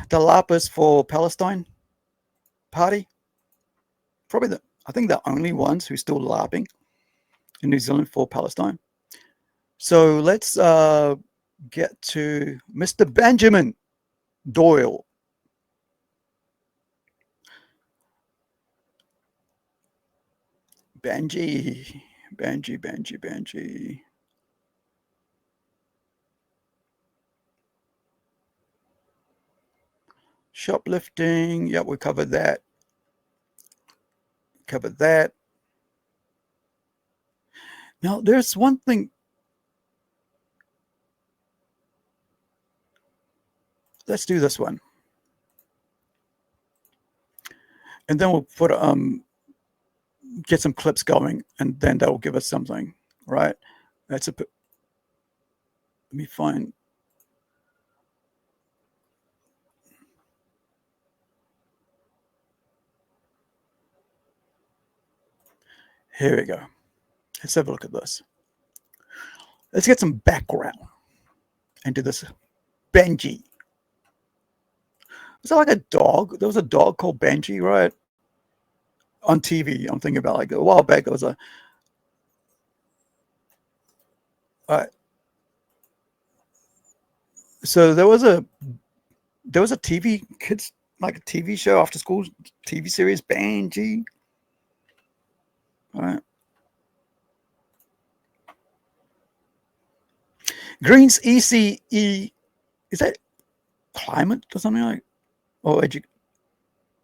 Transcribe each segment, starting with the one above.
the LARPers for Palestine party. Probably I think the only ones who are still LARPing in New Zealand for Palestine. So let's get to Mr. Benjamin Doyle. Benji. Shoplifting. Yep, we covered that. Now, there's one thing. Let's do this one. And then we'll put get some clips going, and then that will give us something, right? Let me find. Here we go. Let's have a look at this. Let's get some background into this Benji. Is that like a dog? There was a dog called Benji, right? On TV. I'm thinking about like a while back. There was a. So there was a TV kids like a TV show after school TV series Benji. All right. Green's ECE, is that climate or something like, or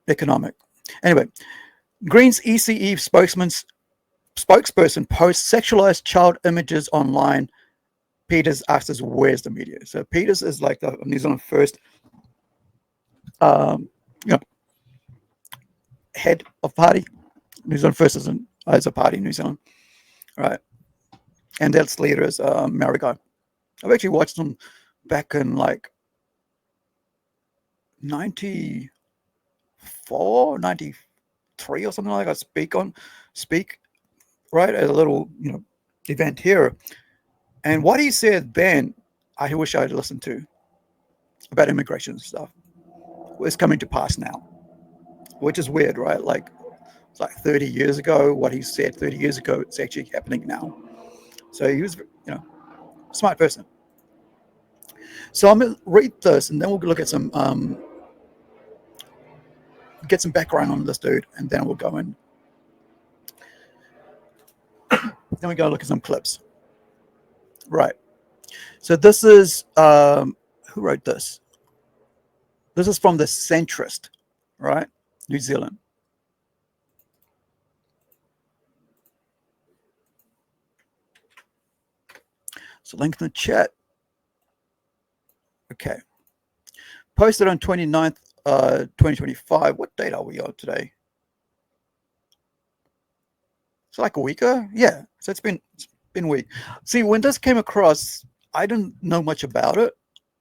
economic? Anyway, Green's ECE spokesperson posts sexualized child images online. Peters asks us, where's the media? So Peters is like the New Zealand first, head of party. New Zealand first as a party in New Zealand, right? And its leader is Marigo. I've actually watched them back in like 94, 93 or something like that. Speak, right, at a little, event here. And what he said then, I wish I had listened to about immigration and stuff, is coming to pass now, which is weird, right? Like, it's like 30 years ago, what he said 30 years ago, it's actually happening now. So he was, smart person. So I'm going to read this, and then we'll look at get some background on this dude, and then we'll go in. Then we go look at some clips. Right. So this is, who wrote this? This is from the Centrist, right? New Zealand. So link in the chat. Okay. Posted on 29th, 2025. What date are we on today? It's like a week ago? Yeah. So it's been a week. See, when this came across, I didn't know much about it.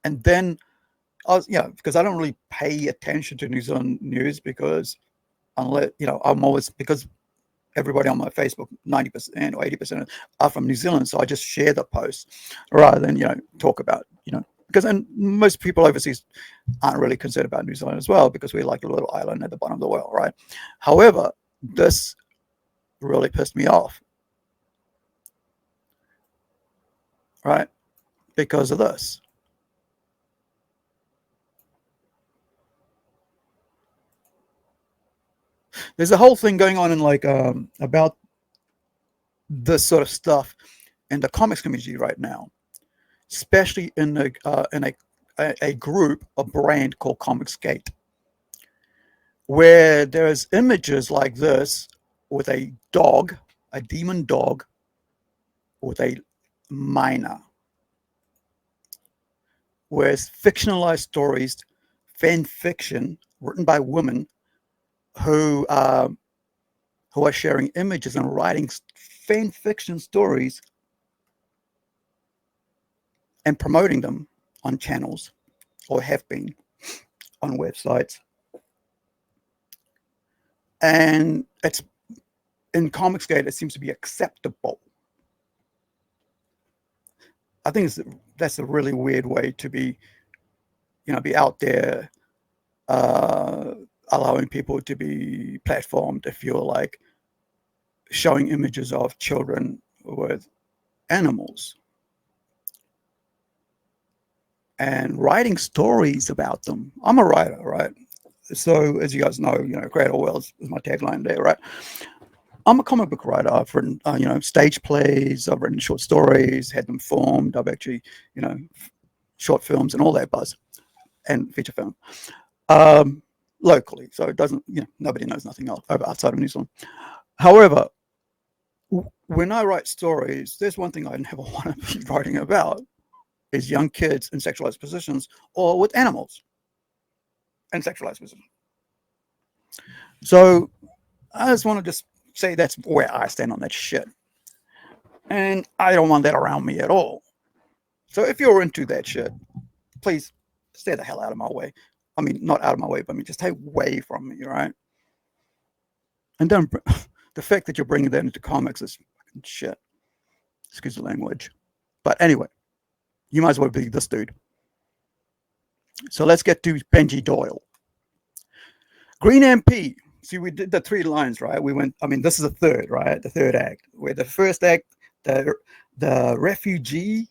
And then I was, because I don't really pay attention to New Zealand news because unless, I'm always, because everybody on my Facebook, 90% or 80% are from New Zealand. So I just share the post rather than, talk about, because and most people overseas aren't really concerned about New Zealand as well, because we're like a little island at the bottom of the world, right? However, this really pissed me off, right? Because of this. There's a whole thing going on in like about this sort of stuff in the comics community right now, especially in a group, a brand called Comicsgate, where there's images like this with a dog, a demon dog, with a minor, whereas fictionalized stories, fan fiction written by women who are sharing images and writing fan fiction stories and promoting them on channels, or have been on websites. And it's in Comicsgate, it seems to be acceptable. I think that's a really weird way to be, be out there uh, allowing people to be platformed if you're like showing images of children with animals and writing stories about them. I'm a writer, right? So as you guys know, create a world is my tagline there, right? I'm a comic book writer. I've written, stage plays. I've written short stories, had them formed. I've actually, short films and all that buzz, and feature film, um, locally. So it doesn't, nobody knows nothing else outside of New Zealand. However, when I write stories, there's one thing I never want to be writing about is young kids in sexualized positions or with animals in sexualized positions. So I just want to just say that's where I stand on that shit. And I don't want that around me at all. So if you're into that shit, please stay the hell out of my way. I mean, not out of my way, but I mean, just stay away from me, right? And don't, the fact that you're bringing that into comics is fucking shit. Excuse the language. But anyway, you might as well be this dude. So let's get to Benji Doyle. Green MP. See, we did the 3 lines, right? We went, I mean, this is the third, right? The third act. Where the first act, the refugee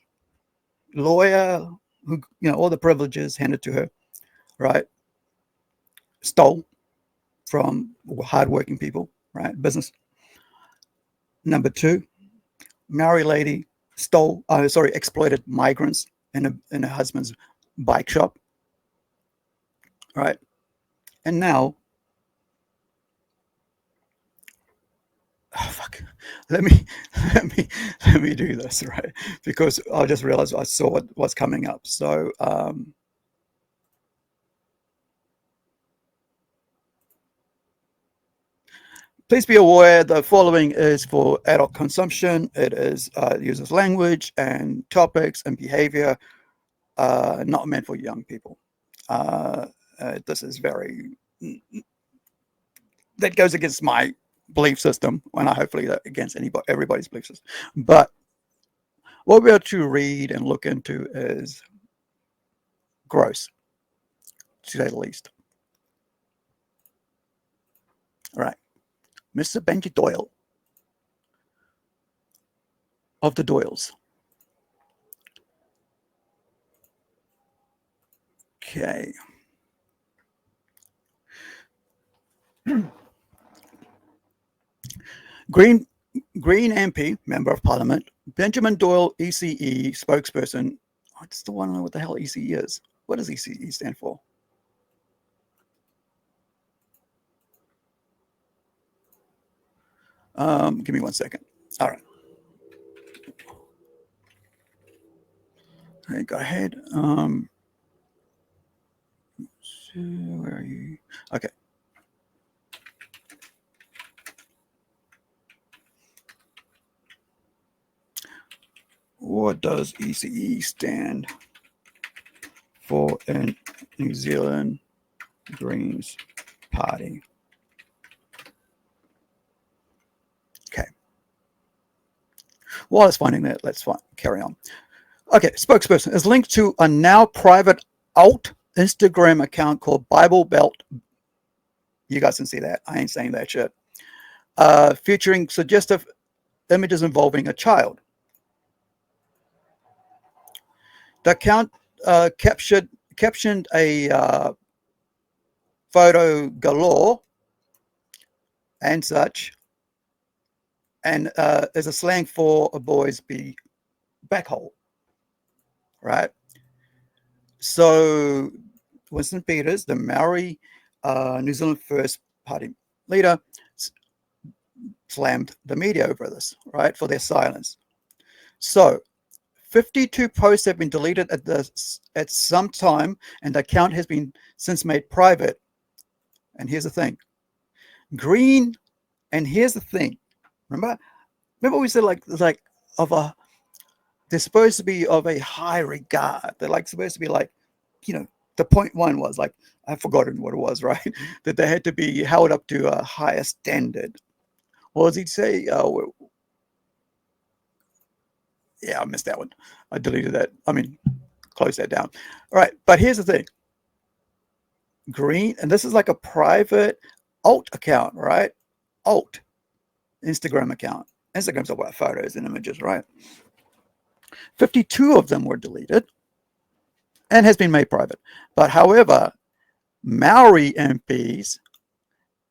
lawyer who, all the privileges handed to her, right? Stole from hardworking people, right? Business. Number 2, married lady exploited migrants in her husband's bike shop, right? And now, oh fuck, let me let me do this, right? Because I just realized I saw what's coming up. So please be aware the following is for adult consumption. It is uses language and topics and behavior not meant for young people. This is very, that goes against my belief system, and hopefully that against everybody's belief system. But what we're to read and look into is gross, to say the least. All right, Mr. Benji Doyle of the Doyles. Okay. Green MP, Member of Parliament, Benjamin Doyle, ECE spokesperson. I still want to know what the hell ECE is. What does ECE stand for? Give me 1 second. All right. Okay, go ahead. Where are you? Okay. What does ECE stand for in New Zealand Greens Party? Okay. While it's finding that, let's carry on. Okay, spokesperson is linked to a now private alt Instagram account called Bible Belt. You guys can see that. I ain't saying that shit. Featuring suggestive images involving a child. The account captioned a photo galore and such, and is a slang for a boy's back hole, right? So Winston Peters, the Maori New Zealand First Party leader, slammed the media over this, right, for their silence. So 52 posts have been deleted at some time, and the account has been since made private. And here's the thing. And here's the thing. Remember we said like they're supposed to be of a high regard. They're like supposed to be like, the point one was like, I've forgotten what it was, right? That they had to be held up to a higher standard. What does he say? Yeah, I missed that one. I deleted that. I mean, close that down. All right, but here's the thing. green, and this is like a private alt account, right? Alt Instagram account. Instagram's all about photos and images, right? 52 of them were deleted and has been made private. But however, Maori MPs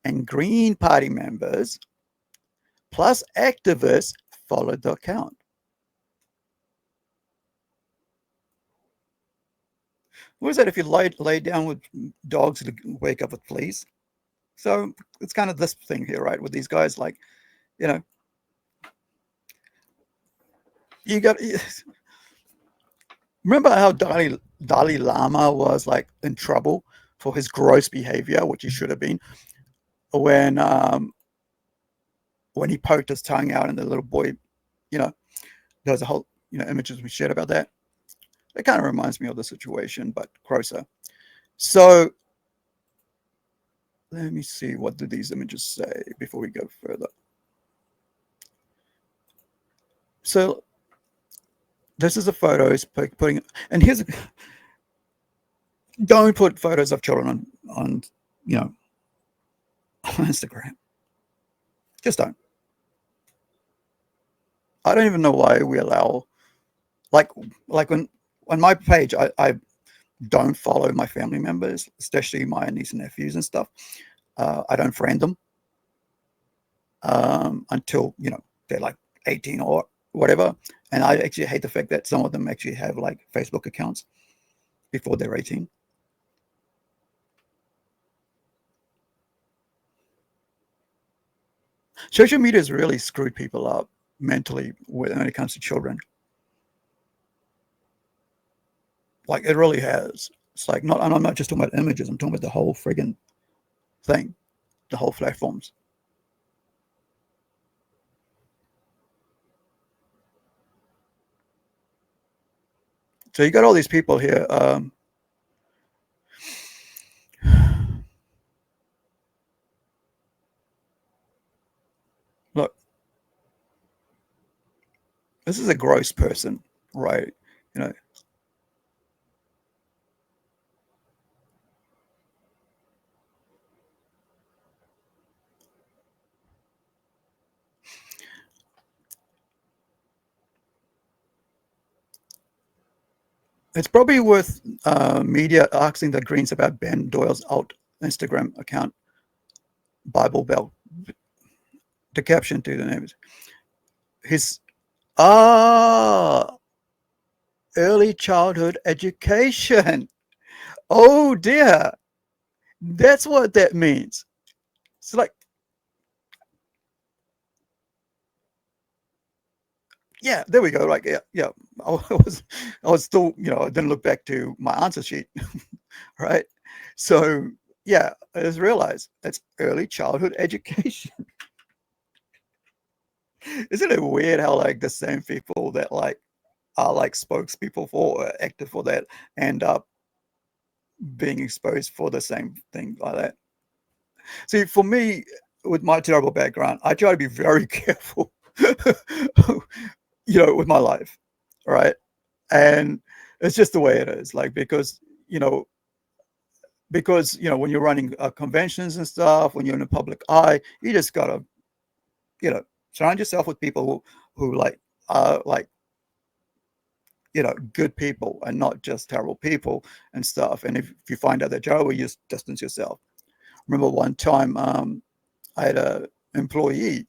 and Green Party members plus activists followed the account. What is that if you lay down with dogs to wake up with fleas? So it's kind of this thing here, right? With these guys, like, you know, you got. Remember how Dalai Lama was like in trouble for his gross behavior, which he should have been, when when he poked his tongue out and the little boy, you know, there's a whole images we shared about that. It kind of reminds me of the situation, but grosser. So let me see, what do these images say before we go further? So this is the photos putting, and here's don't put photos of children on on Instagram. Just don't. I don't even know why we allow, like when on my page, I don't follow my family members, especially my niece and nephews and stuff. I don't friend them until they're like 18 or whatever. And I actually hate the fact that some of them actually have like Facebook accounts before they're 18. Social media has really screwed people up mentally when it comes to children. Like, it really has. It's like, not, and I'm not just talking about images, I'm talking about the whole friggin' thing, the whole platforms. So you got all these people here. Look, this is a gross person, right? You know, it's probably worth media asking the Greens about Ben Doyle's alt Instagram account, Bible Belt. The caption to the name is his ah early childhood education. Oh dear, that's what that means. It's like, yeah, there we go. Like, yeah. I was still, I didn't look back to my answer sheet, right? So, yeah, I just realized that's early childhood education. Isn't it weird how like the same people that like are like spokespeople for or active for that end up being exposed for the same thing like that? See, for me, with my terrible background, I try to be very careful, with my life, right? And it's just the way it is. Like, you know, when you're running conventions and stuff, when you're in the public eye, you just gotta, you know, surround yourself with people who like are like, good people and not just terrible people and stuff. And if you find out they're terrible, you just distance yourself. Remember one time, I had a employee,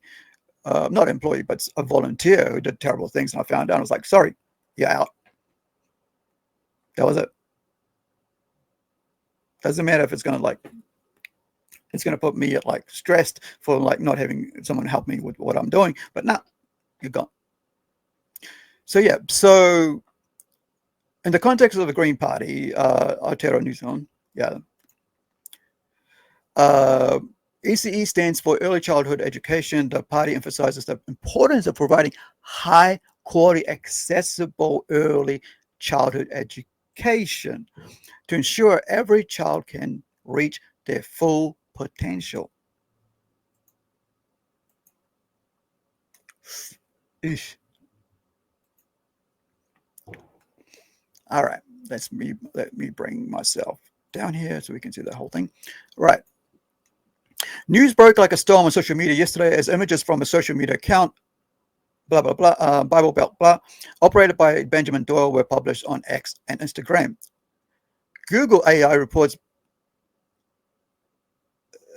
not employee, but a volunteer who did terrible things, and I found out. I was like, "Sorry, you're out." That was it. Doesn't matter if it's gonna put me at like stressed for like not having someone help me with what I'm doing. But nah, you're gone. So yeah, so in the context of the Green Party, Aotearoa New Zealand, yeah, uh, ECE stands for Early Childhood Education. The party emphasizes the importance of providing high quality, accessible early childhood education to ensure every child can reach their full potential. Eesh. All right, let me bring myself down here so we can see the whole thing. Right. News broke like a storm on social media yesterday as images from a social media account, blah, blah, blah, Bible Belt, blah, operated by Benjamin Doyle were published on X and Instagram. Google AI reports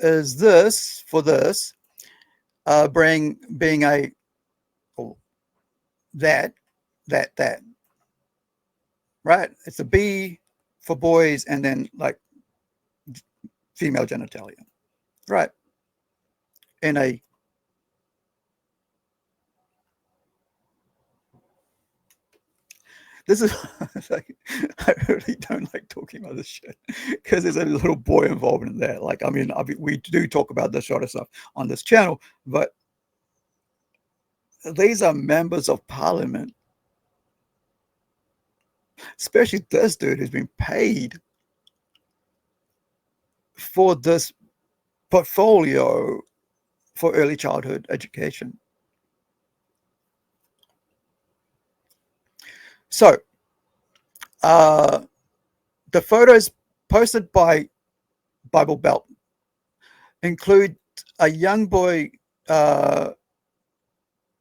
is this, for this, being a, oh, that, right? It's a B for boys and then like female genitalia, right? In a this is like, I really don't like talking about this shit because there's a little boy involved in that. Like, I mean, we do talk about this sort of stuff on this channel, but these are members of parliament, especially this dude who's been paid for this portfolio for early childhood education. So, the photos posted by Bible Belt include a young boy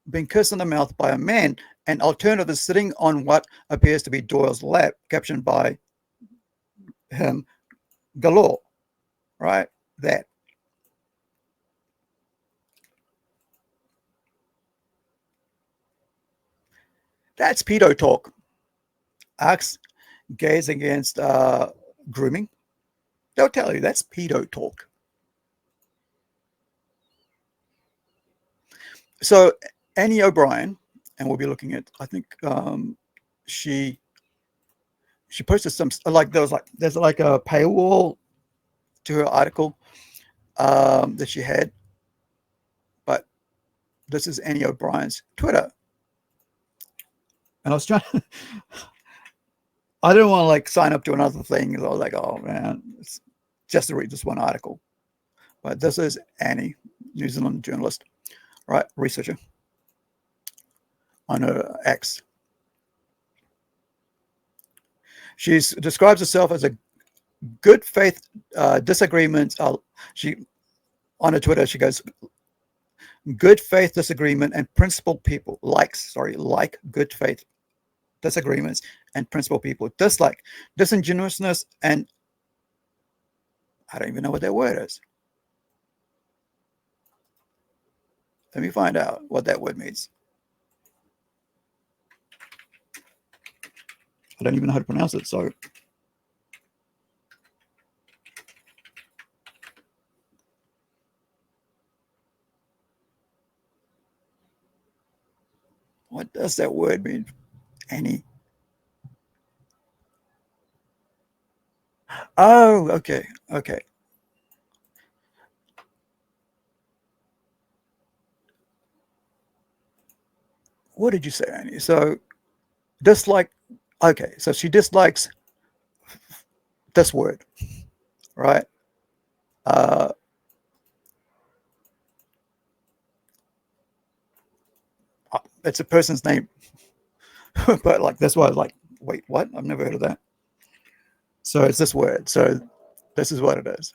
being kissed on the mouth by a man, and alternative is sitting on what appears to be Doyle's lap, captioned by him, galore, right? That. That's pedo talk. Ask gays against grooming. They'll tell you that's pedo talk. So Annie O'Brien, and we'll be looking at, I think she posted some, like there's like a paywall to her article that she had, but this is Annie O'Brien's Twitter. And I was trying I didn't want to like sign up to another thing because I was like, oh man, it's just to read this one article. But this is Annie, New Zealand journalist, right? Researcher on her X. She describes herself as a good faith disagreement. She on her Twitter, she goes, good faith disagreement and principled people like good faith disagreements and principled people dislike disingenuousness and I don't even know what that word is. Let me find out what that word means. I don't even know how to pronounce it, so what does that word mean, Annie? Oh, okay. What did you say, Annie? So dislike. Okay, so she dislikes this word, right? It's a person's name, but like that's why I was like, wait, what? I've never heard of that. So it's this word. So this is what it is,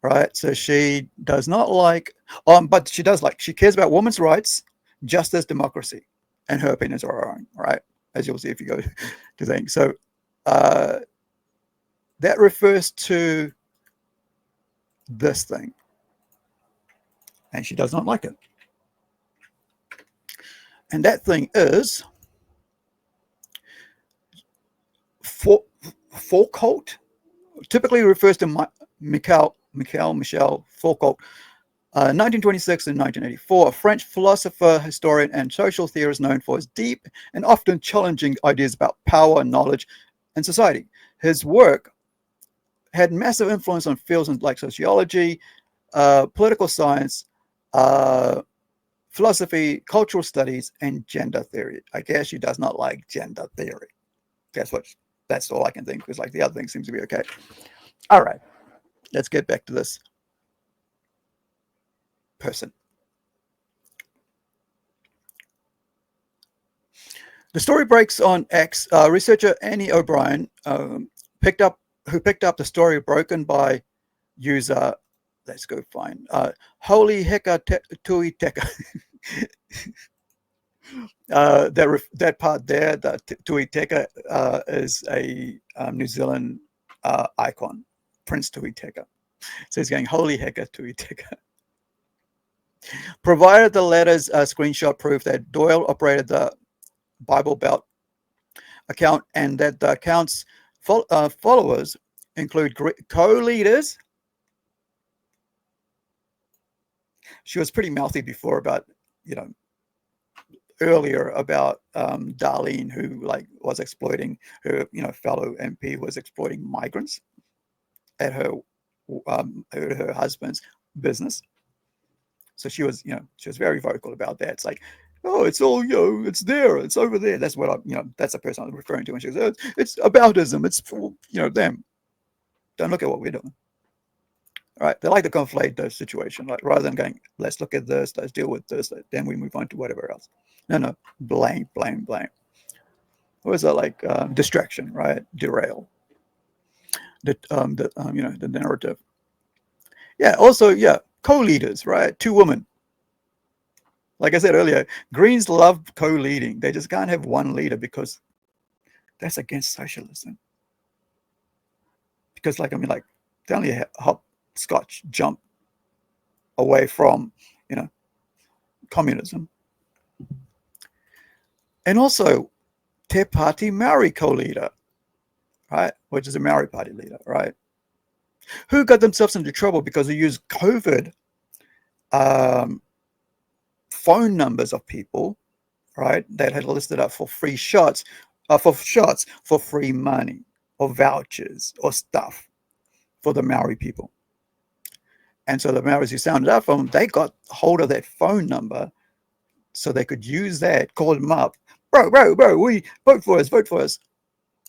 right? So she does not like, but she does like. She cares about women's rights, justice, democracy, and her opinions are her own, right? As you'll see if you go to things. So that refers to this thing, and she does not like it. And that thing is Foucault, typically refers to Michel Foucault, 1926 and 1984, a French philosopher, historian, and social theorist known for his deep and often challenging ideas about power, knowledge, and society. His work had massive influence on fields like sociology, political science, philosophy, cultural studies, and gender theory. I guess she does not like gender theory. That's all I can think, because like the other thing seems to be okay. All right, let's get back to this person. The story breaks on X. Researcher Annie O'Brien picked up who picked up the story broken by user. Let's go find Holy Heka Tui Teka. That part there, the Tui Teka, is a New Zealand icon, Prince Tui Teka. So he's going, Holy Heka Tui Teka. Provided the letter's screenshot proof that Doyle operated the Bible Belt account and that the account's followers include co-leaders. She was pretty mouthy before about, earlier about Darlene, who was exploiting her, fellow MP was exploiting migrants at her husband's business. So she was very vocal about that. It's like, oh, it's all, it's there, it's over there. That's what that's the person I'm referring to. And she goes, oh, it's aboutism. It's for, them. Don't look at what we're doing. All right. They like to conflate the situation, like rather than going, let's look at this, let's deal with this, then we move on to whatever else. No, blame. What was that like? Distraction, right? Derail. The narrative. Yeah. Also, co-leaders, right? 2 women. Like I said earlier, Greens love co-leading. They just can't have one leader because that's against socialism. Because, they only a hopscotch jump away from, communism. And also, Te Party Maori co-leader, right? Which is a Maori party leader, right? Who got themselves into trouble because they used COVID phone numbers of people, right, that had listed up for free shots, for free money or vouchers or stuff for the Maori people. And so the Maoris who sounded up from them, they got hold of that phone number so they could use that, call them up, bro, we vote for us,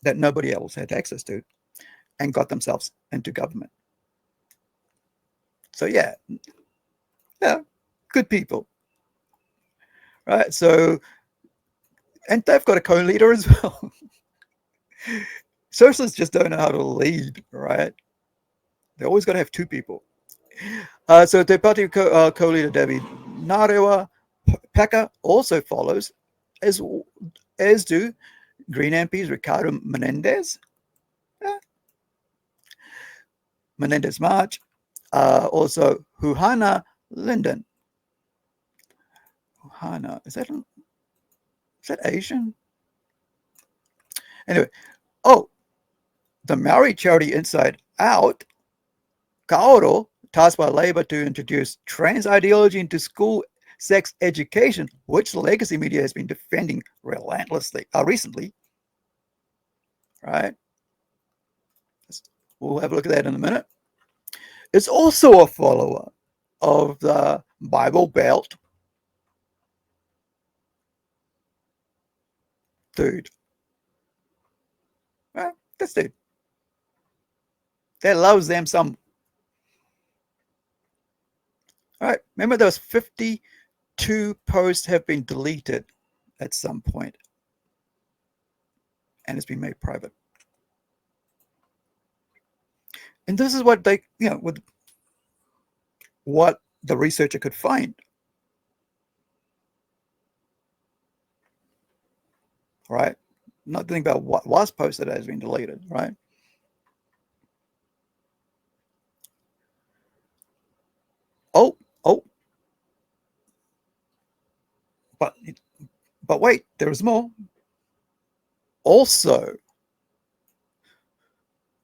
that nobody else had access to, and got themselves into government. So yeah, good people. Right, so, and they've got a co-leader as well. Socialists just don't know how to lead, right? They always got to have 2 people. So Te Party co-leader Debbie Narewa Peka also follows, as do Green MPs Ricardo Menendez, Menendez March, also Huhana Linden. Huhana, is that Asian? Anyway, the Maori charity Inside Out, Kaoro, tasked by Labour to introduce trans ideology into school sex education, which legacy media has been defending relentlessly recently. Right? We'll have a look at that in a minute. It's also a follower of the Bible Belt. Dude. Well, this dude. That loves them some. All right. Remember those 52 posts have been deleted at some point. And it's been made private. And this is what they, with what the researcher could find. Right? Not thinking about what was posted has been deleted, right? Oh. But wait, there's more. Also,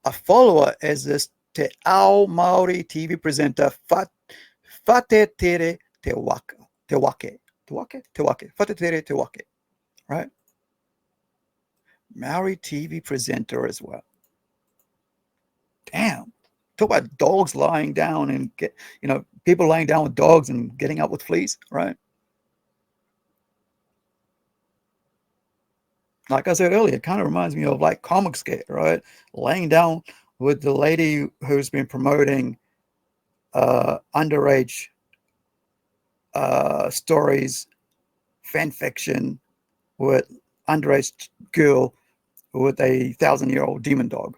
a follower is this Te Ao Maori TV presenter Whatetere Te Wake. Whatetere Te Wake. Right? Maori TV presenter as well. Damn. Talk about dogs lying down and people lying down with dogs and getting up with fleas, right? Like I said earlier, it kind of reminds me of like Comic Scare, right? Laying down with the lady who's been promoting underage stories, fan fiction with underage girl with a 1,000-year-old demon dog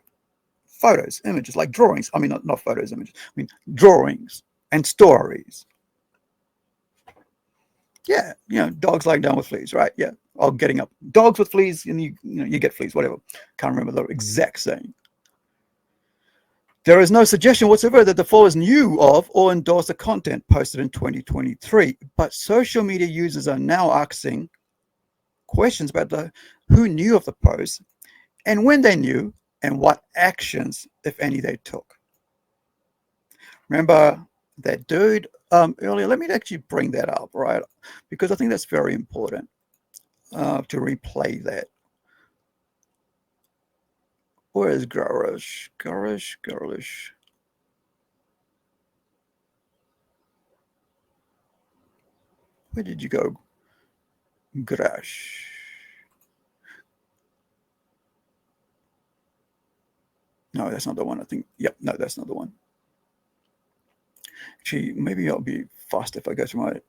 photos, images, like drawings. I mean, not photos, images. I mean, drawings and stories. Yeah, dogs lying down with fleas, right? Yeah, or getting up. Dogs with fleas, and you get fleas, whatever. Can't remember the exact saying. There is no suggestion whatsoever that the followers knew of or endorsed the content posted in 2023, but social media users are now asking questions about who knew of the post and when they knew and what actions, if any, they took. Remember that dude earlier? Let me actually bring that up, right? Because I think that's very important to replay that. Where is Garish? Garish. Where did you go, Garish? No, that's not the one. I think. Yep, no, that's not the one. Actually, maybe I'll be fast if I go to my.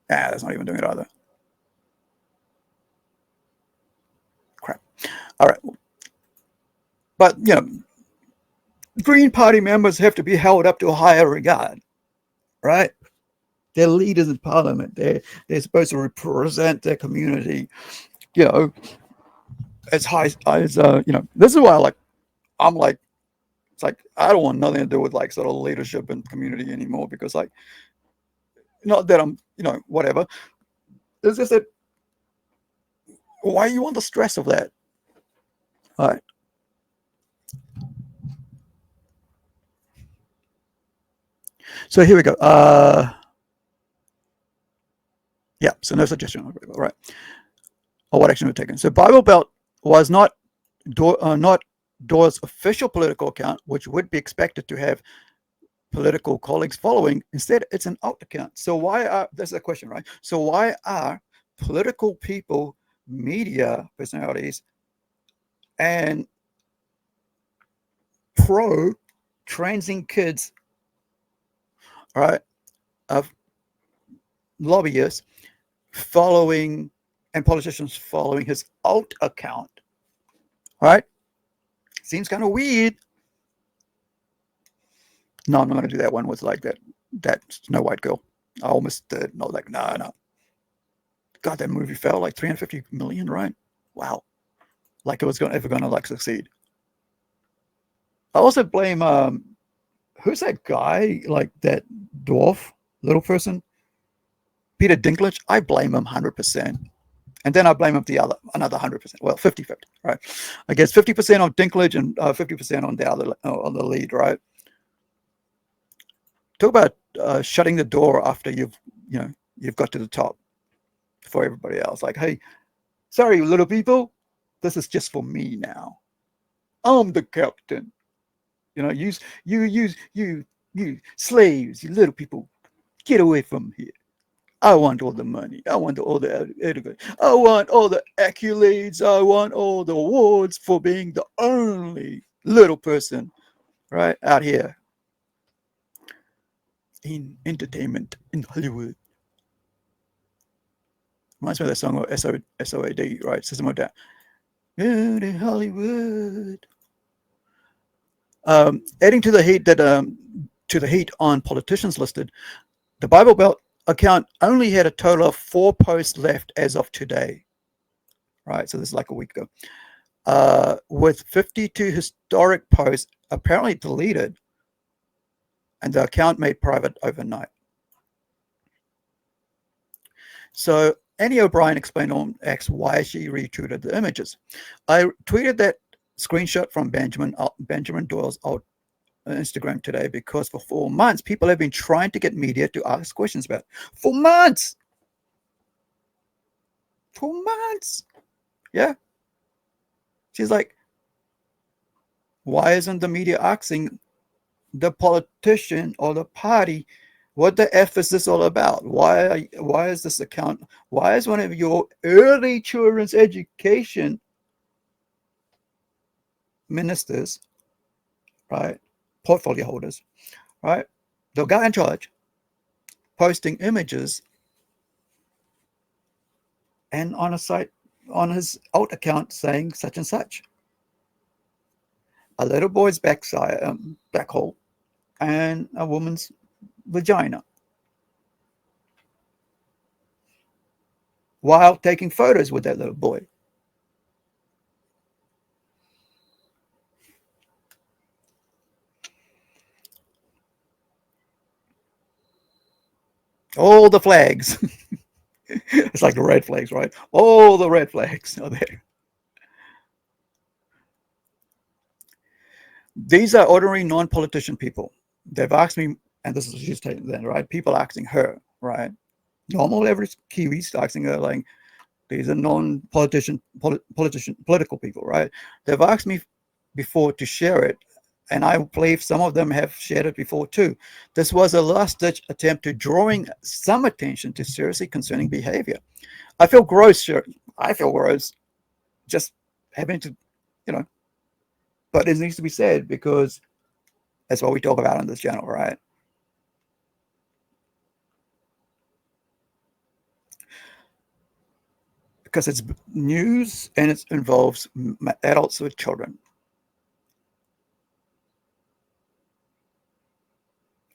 That's not even doing it either. Crap. All right. But, Green Party members have to be held up to a higher regard, right? They're leaders in parliament. They're supposed to represent their community, as high as, this is why I'm like, it's like, I don't want nothing to do with like sort of leadership and community anymore because like, not that I'm, whatever. It's just that, why you want the stress of that? All right. So here we go. Yeah, so no suggestion. All right. Or what action was taken. So Bible Belt was not Doyle's official political account, which would be expected to have political colleagues following. Instead, it's an alt account. So that's the question, right? So why are political people, media personalities, and pro-transing kids, right, of lobbyists following and politicians following his alt account, right? Seems kind of weird. No, I'm not going to do that one with like that Snow White girl. I almost did. No, like, no. God, that movie fell like 350 million, right? Wow. Like it was ever going to like succeed. I also blame, who's that guy, like that dwarf little person? Peter Dinklage. I blame him 100%. And then I blame him another 100%. Well, 50-50, right? I guess 50% on Dinklage and 50% on the other, on the lead, right? Talk about shutting the door after you've got to the top for everybody else. Like, hey, sorry, little people, this is just for me now. I'm the captain. You slaves, you little people, get away from here. I want all the money. I want all the I want all the accolades. I want all the awards for being the only little person, right, out here in entertainment in Hollywood. Reminds me of that song of SOAD, right? System of Down. In Hollywood. Adding to the heat on politicians listed, the Bible Belt account only had a total of 4 posts left as of today. Right, so this is like a week ago. With 52 historic posts apparently deleted and the account made private overnight. So Annie O'Brien explained on X why she retweeted the images. I tweeted that screenshot from Benjamin Doyle's old Instagram today because for 4 months people have been trying to get media to ask questions about it. 4 months. 4 months. Yeah. She's like, why isn't the media asking the politician or the party what the F is this all about? Why is this account? Why is one of your early children's education ministers, right, portfolio holders, right, the guy in charge, posting images and on a site, on his alt account saying such and such? a little boy's backside, back hole, and a woman's vagina while taking photos with that little boy. All the flags. It's like the red flags, right? All the red flags are there. These are ordinary non-politician people. They've asked me, and this is she's taking that, right? People asking her, right? Normal average Kiwis asking her, like, these are non-politician, political people, right? They've asked me before to share it, and I believe some of them have shared it before too. This was a last-ditch attempt to drawing some attention to seriously concerning behavior. I feel gross, sure. I feel gross just having to, you know, but it needs to be said because that's what we talk about on this channel, right? Because it's news and it involves adults with children,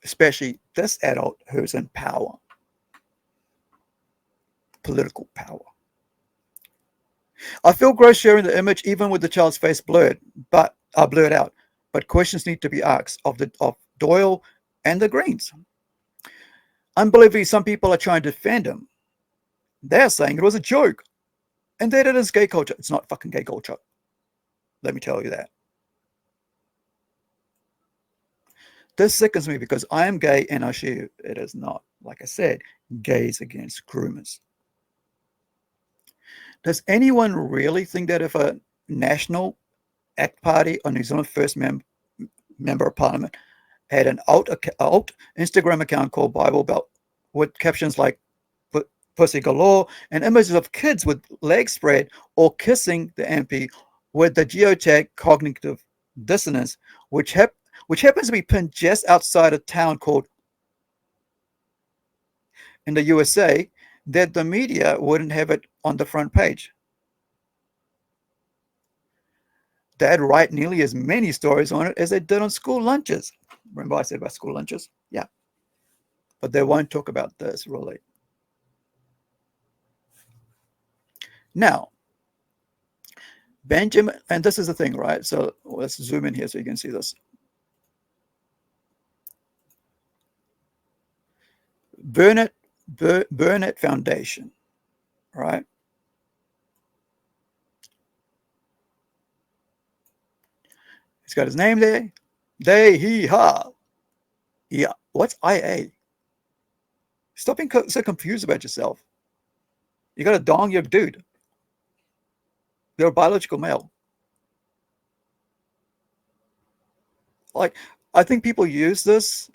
especially this adult who's in power, political power. I feel gross sharing the image even with the child's face blurred, but blurred out. But questions need to be asked of Doyle and the Greens. Unbelievably, some people are trying to defend him. They're saying it was a joke, and that it is gay culture. It's not fucking gay culture. Let me tell you that. This sickens me because I am gay and I share it is not. Like I said, gays against groomers. Does anyone really think that if a National Act Party or New Zealand First Member of Parliament had an alt Instagram account called Bible Belt with captions like pussy galore and images of kids with legs spread or kissing the MP with the geotag cognitive dissonance, which happens to be pinned just outside a town called in the USA, that the media wouldn't have it on the front page. They'd write nearly as many stories on it as they did on school lunches. Remember I said about school lunches? Yeah. But they won't talk about this really. Now, Benjamin, and this is the thing, right? So let's zoom in here so you can see this. Burnett Foundation, right? He's got his name there. They, he, ha. Yeah. What's IA? Stop being so confused about yourself. You got a dong, you're a dude. You're a biological male. Like, I think people use this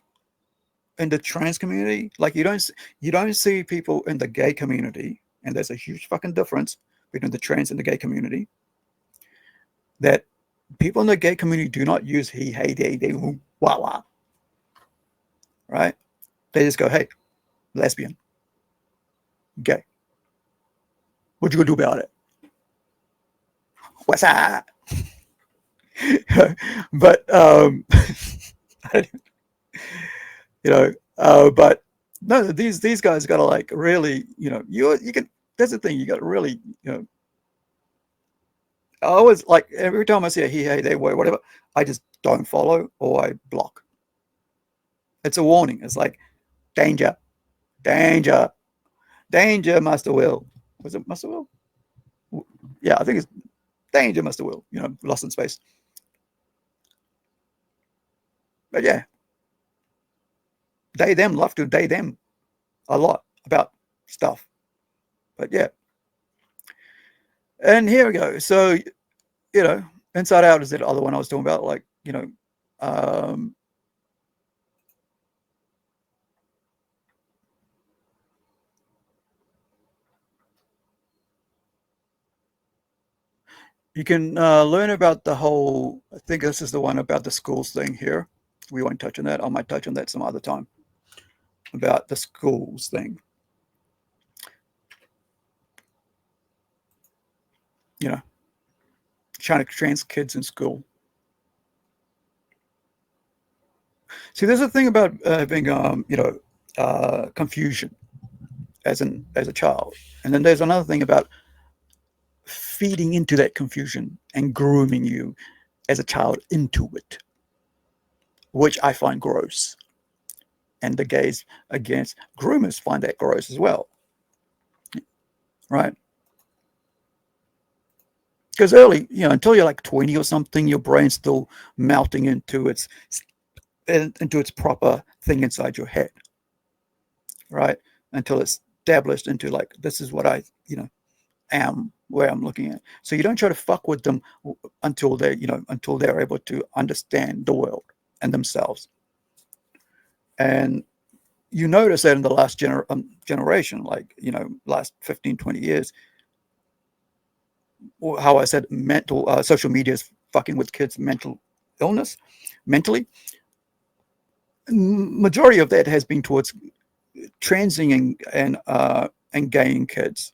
in the trans community. Like, you don't see people in the gay community, and there's a huge fucking difference between the trans and the gay community. That people in the gay community do not use he, hey, they, wah, wah. Right? They just go, hey, lesbian, gay. What you gonna do about it? What's up? But but no, these guys got to like really, you can. That's the thing. You got to really, I always like every time I see a he, hey, they, whatever, I just don't follow or I block. It's a warning. It's like danger, danger, danger, Master Will. Was it Master Will? Yeah, I think it's danger, Master Will. Lost in space. But yeah, they them love to they them a lot about stuff. But yeah, and here we go. So Inside Out is that other one I was talking about. Like um, you can learn about the whole. I think this is the one about the schools thing here. We won't touch on that. I might touch on that some other time about the schools thing. Trying to trans kids in school. See, there's a thing about being, confusion as a child, and then there's another thing about feeding into that confusion and grooming you as a child into it, which I find gross. And the gays against groomers find that gross as well, right? Because early, until you're like 20 or something, your brain's still melting into its proper thing inside your head, right? Until it's established into like, this is what I, am, where I'm looking at. So you don't try to fuck with them until they're able to understand the world and themselves. And you notice that in the last generation, like, last 15, 20 years, how I said mental, social media is fucking with kids' mental illness, mentally. Majority of that has been towards transing and gaying kids,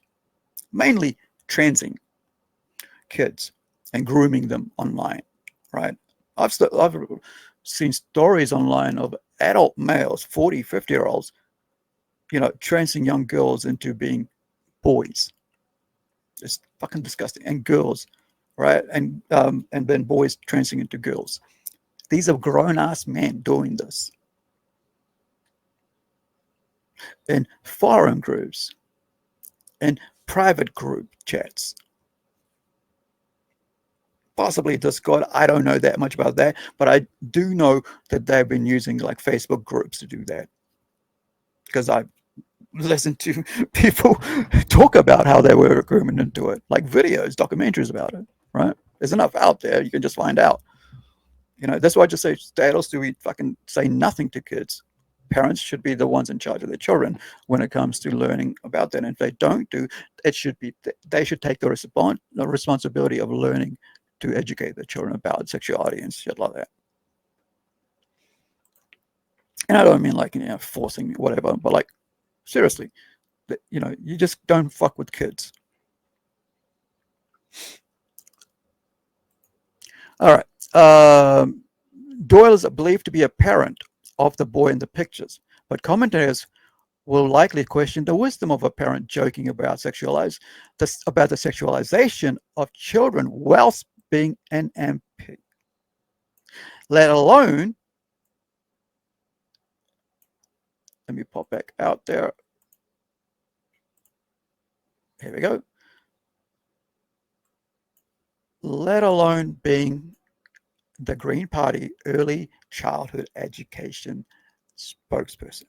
mainly transing kids and grooming them online, right? I've seen stories online of adult males, 40, 50-year olds, transing young girls into being boys. It's fucking disgusting. And girls, right? And then boys transing into girls. These are grown ass men doing this in forum groups and private group chats. Possibly Discord. I don't know that much about that, but I do know that they've been using like Facebook groups to do that, because I listened to people talk about how they were grooming into it, like videos, documentaries about it. Right? There's enough out there. You can just find out. That's why I just say, adults do we fucking say nothing to kids. Parents should be the ones in charge of their children when it comes to learning about that. And if they don't do, it should be they should take the responsibility of learning to educate their children about sexuality and shit like that. And I don't mean like forcing whatever, but like seriously, you just don't fuck with kids. All right. Doyle is believed to be a parent of the boy in the pictures, but commentators will likely question the wisdom of a parent joking about about the sexualization of children whilst being an MP. Let alone, let me pop back out there. Here we go. Let alone being the Green Party early childhood education spokesperson.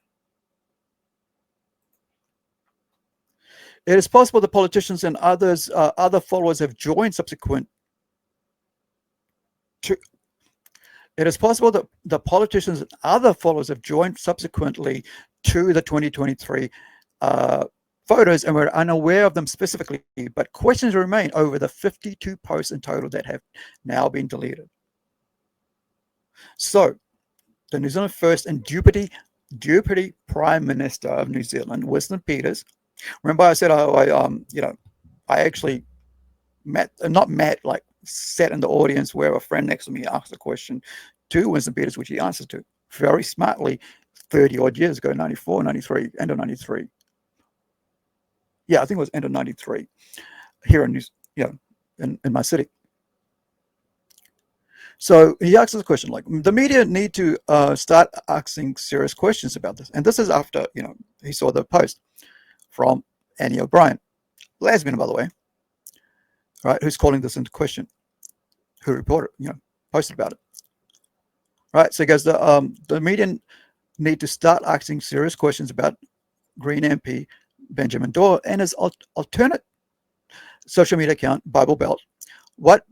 It is possible the politicians and other followers have joined subsequent to. It is possible that the politicians and other followers have joined subsequently to the 2023 photos and were unaware of them specifically, but questions remain over the 52 posts in total that have now been deleted. So, the New Zealand First and Deputy Prime Minister of New Zealand, Winston Peters. Remember, I said I actually like sat in the audience where a friend next to me asked a question to Winston Peters, which he answered to very smartly 30 odd years ago, 94, 93, end of 93. Yeah, I think it was end of 93 here in my city. So he asks this question, like, the media need to start asking serious questions about this. And this is after, he saw the post from Annie O'Brien, lesbian, by the way, right, who's calling this into question, who reported, posted about it. Right, so he goes, the media need to start asking serious questions about Green MP Benjamin Doyle and his alternate social media account, Bible Belt. What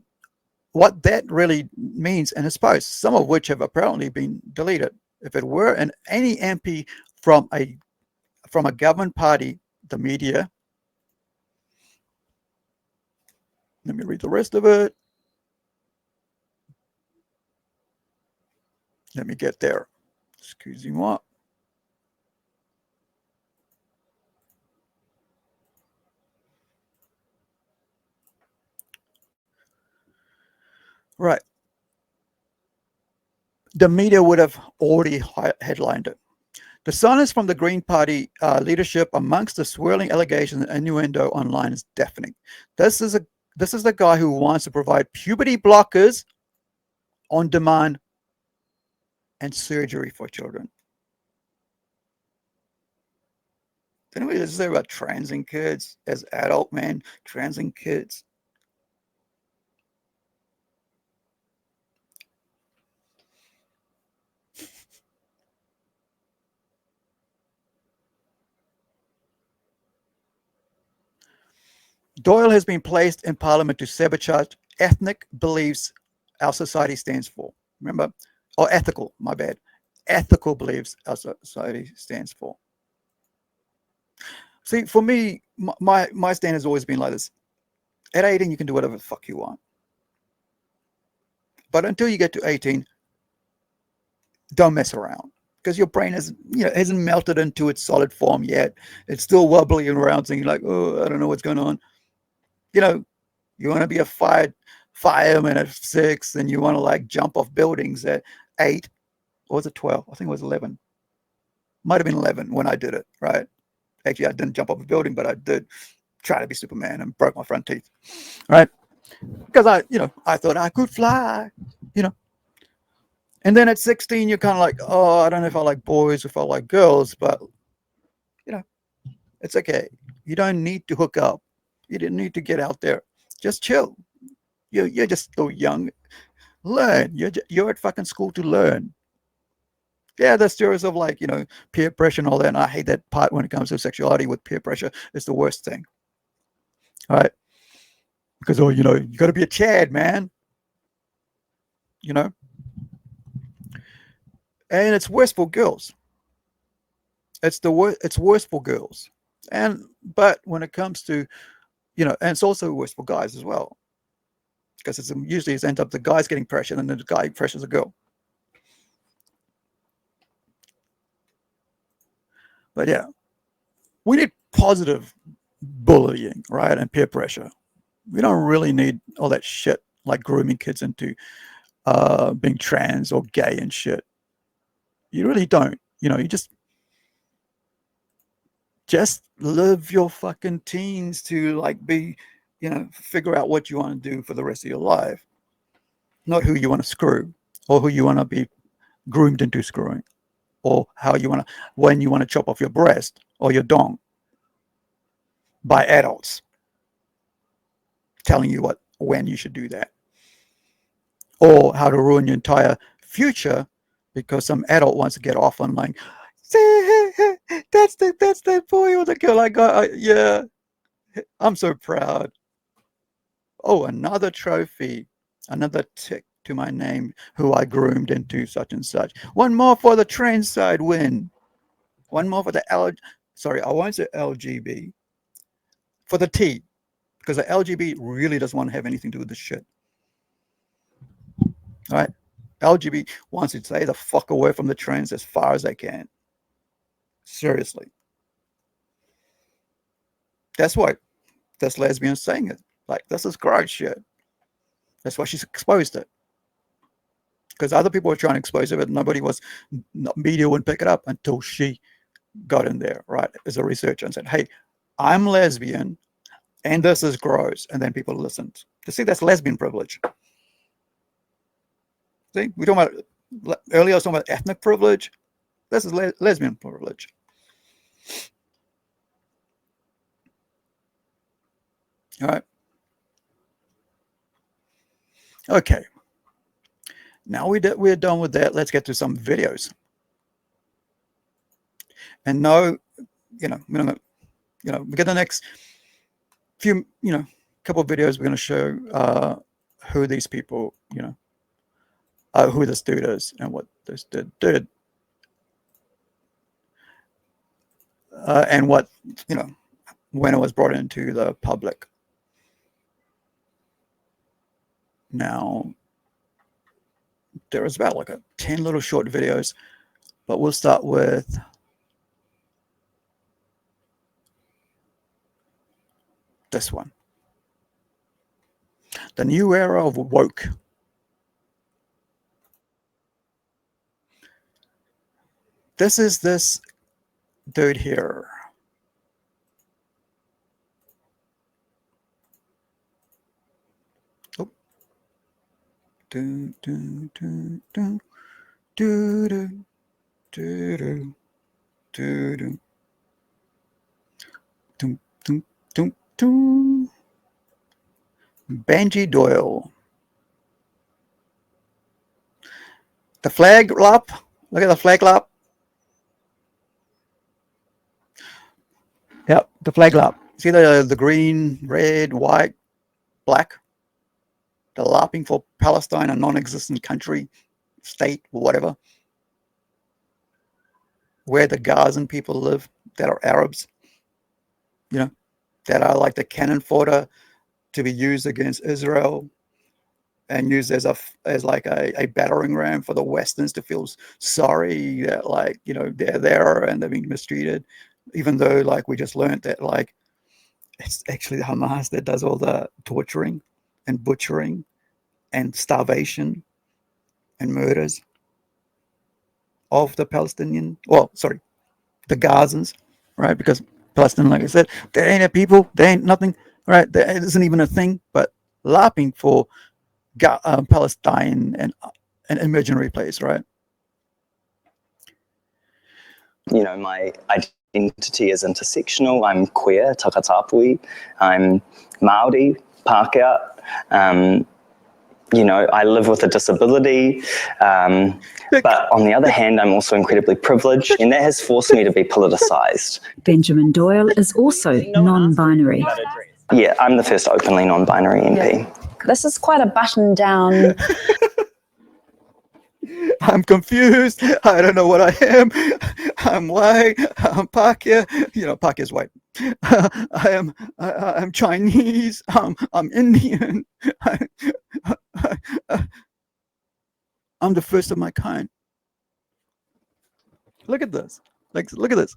that really means in his posts, some of which have apparently been deleted. If it were any MP from a government party, the media. Let me read the rest of it. Let me get there. Excuse me, what? Right. the media would have already headlined it. The silence from the Green Party leadership amongst the swirling allegations and innuendo online is deafening. This is a this is the guy who wants to provide puberty blockers on demand and surgery for children. Didn't we just say about transing kids as adult men, transing kids? Doyle has been placed in Parliament to sabotage ethnic beliefs our society stands for. Remember? Or ethical, my bad. Ethical beliefs our society stands for. See, for me, my stand has always been like this. At 18, you can do whatever the fuck you want. But until you get to 18, don't mess around. Because your brain hasn't melted into its solid form yet. It's still wobbling around, saying like, oh, I don't know what's going on. You know, you want to be a fireman at 6, and you want to like jump off buildings at 8, or was it 12? I think it was 11. Might have been 11 when I did it, right? Actually, I didn't jump off a building, but I did try to be Superman and broke my front teeth, right? Because I thought I could fly, you know. And then at 16, you're kind of like, oh, I don't know if I like boys or if I like girls, but you know, it's okay. You don't need to hook up. You didn't need to get out there. Just chill. You're just so young. Learn. You're at fucking school to learn. Yeah, the stories of like peer pressure and all that. And I hate that part when it comes to sexuality with peer pressure. It's the worst thing. All right, because you got to be a Chad, man. You know, and it's worse for girls. It's worse for girls. And but when it comes to and it's also worse for guys as well, because it's usually it ends up the guy's getting pressured and then the guy pressures a girl. But yeah, we need positive bullying, right, and peer pressure. We don't really need all that shit like grooming kids into being trans or gay and shit. You really don't. You just live your fucking teens to like be, figure out what you want to do for the rest of your life, not who you want to screw or who you want to be groomed into screwing, or how you want to when you want to chop off your breast or your dong by adults telling you when you should do that, or how to ruin your entire future because some adult wants to get off on like, that's the boy or the girl I got. Yeah, I'm so proud. Oh, another trophy, another tick to my name, who I groomed into such and such. One more for the trans side win. One more for the sorry, I won't say LGB, for the T, because the LGB really doesn't want to have anything to do with this shit. All right? LGB wants to stay the fuck away from the trans as far as they can. Seriously. That's why this lesbian's saying it. Like, this is gross shit. That's why she's exposed it. Because other people were trying to expose it, but media wouldn't pick it up until she got in there, right, as a researcher and said, hey, I'm lesbian and this is gross. And then people listened. You see, that's lesbian privilege. See, we're talking about, earlier I was talking about ethnic privilege. This is lesbian privilege. All right. Okay. Now we're done with that. Let's get to some videos. And no, we're gonna, we get the next few, couple of videos. We're gonna show who these people, who this dude is and what this dude did, and what when it was brought into the public. Now, there is about like 10 little short videos, but we'll start with this one. The new era of woke. this is this dude here. Oh. Do, do, do, do, do, do, do, do, do, do. Dum, dum, dum, dum. Benji Doyle. The flag lap. Look at the flag lap. Yep, the flag lap. See the green, red, white, black? The lapping for Palestine, a non-existent country, state, whatever. Where the Gazan people live that are Arabs. You know, that are like the cannon fodder to be used against Israel and used as a battering ram for the Westerns to feel sorry that, like, you know, they're there and they're being mistreated, even though, like, we just learned that, like, it's actually the Hamas that does all the torturing and butchering and starvation and murders of the the Gazans, right? Because Palestine, like I said, they ain't a people, they ain't nothing, right? It isn't even a thing, but lapping for Palestine and an imaginary place, right? You know, my identity is intersectional. I'm queer, takatapui. I'm Māori, Pākehā. You know, I live with a disability. But on the other hand, I'm also incredibly privileged, and that has forced me to be politicized. Benjamin Doyle is also non-binary. Yeah, I'm the first openly non-binary MP. Yeah. This is quite a button down. I'm confused. I don't know what I am. I'm white. I'm Pākehā. You know, Pākehā is white. I'm Chinese. I'm Indian. I'm the first of my kind. Look at this. Like, look at this.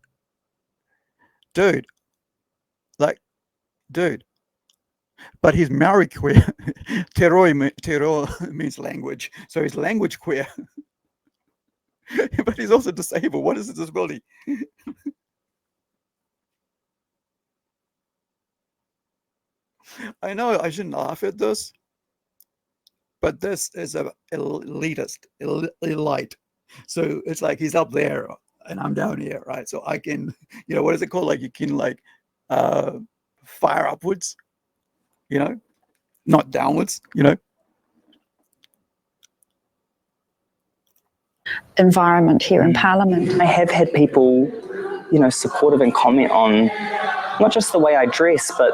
Dude. Like, dude. But he's Maori queer. Te means language. So he's language queer. But he's also disabled. What is his disability? I know I shouldn't laugh at this, but this is a elitist, elite. So it's like he's up there and I'm down here, right? So I can, you know, what is it called? Like, you can, like, fire upwards, you know, not downwards, you know. Environment here in Parliament. I have had people, you know, supportive and comment on not just the way I dress, but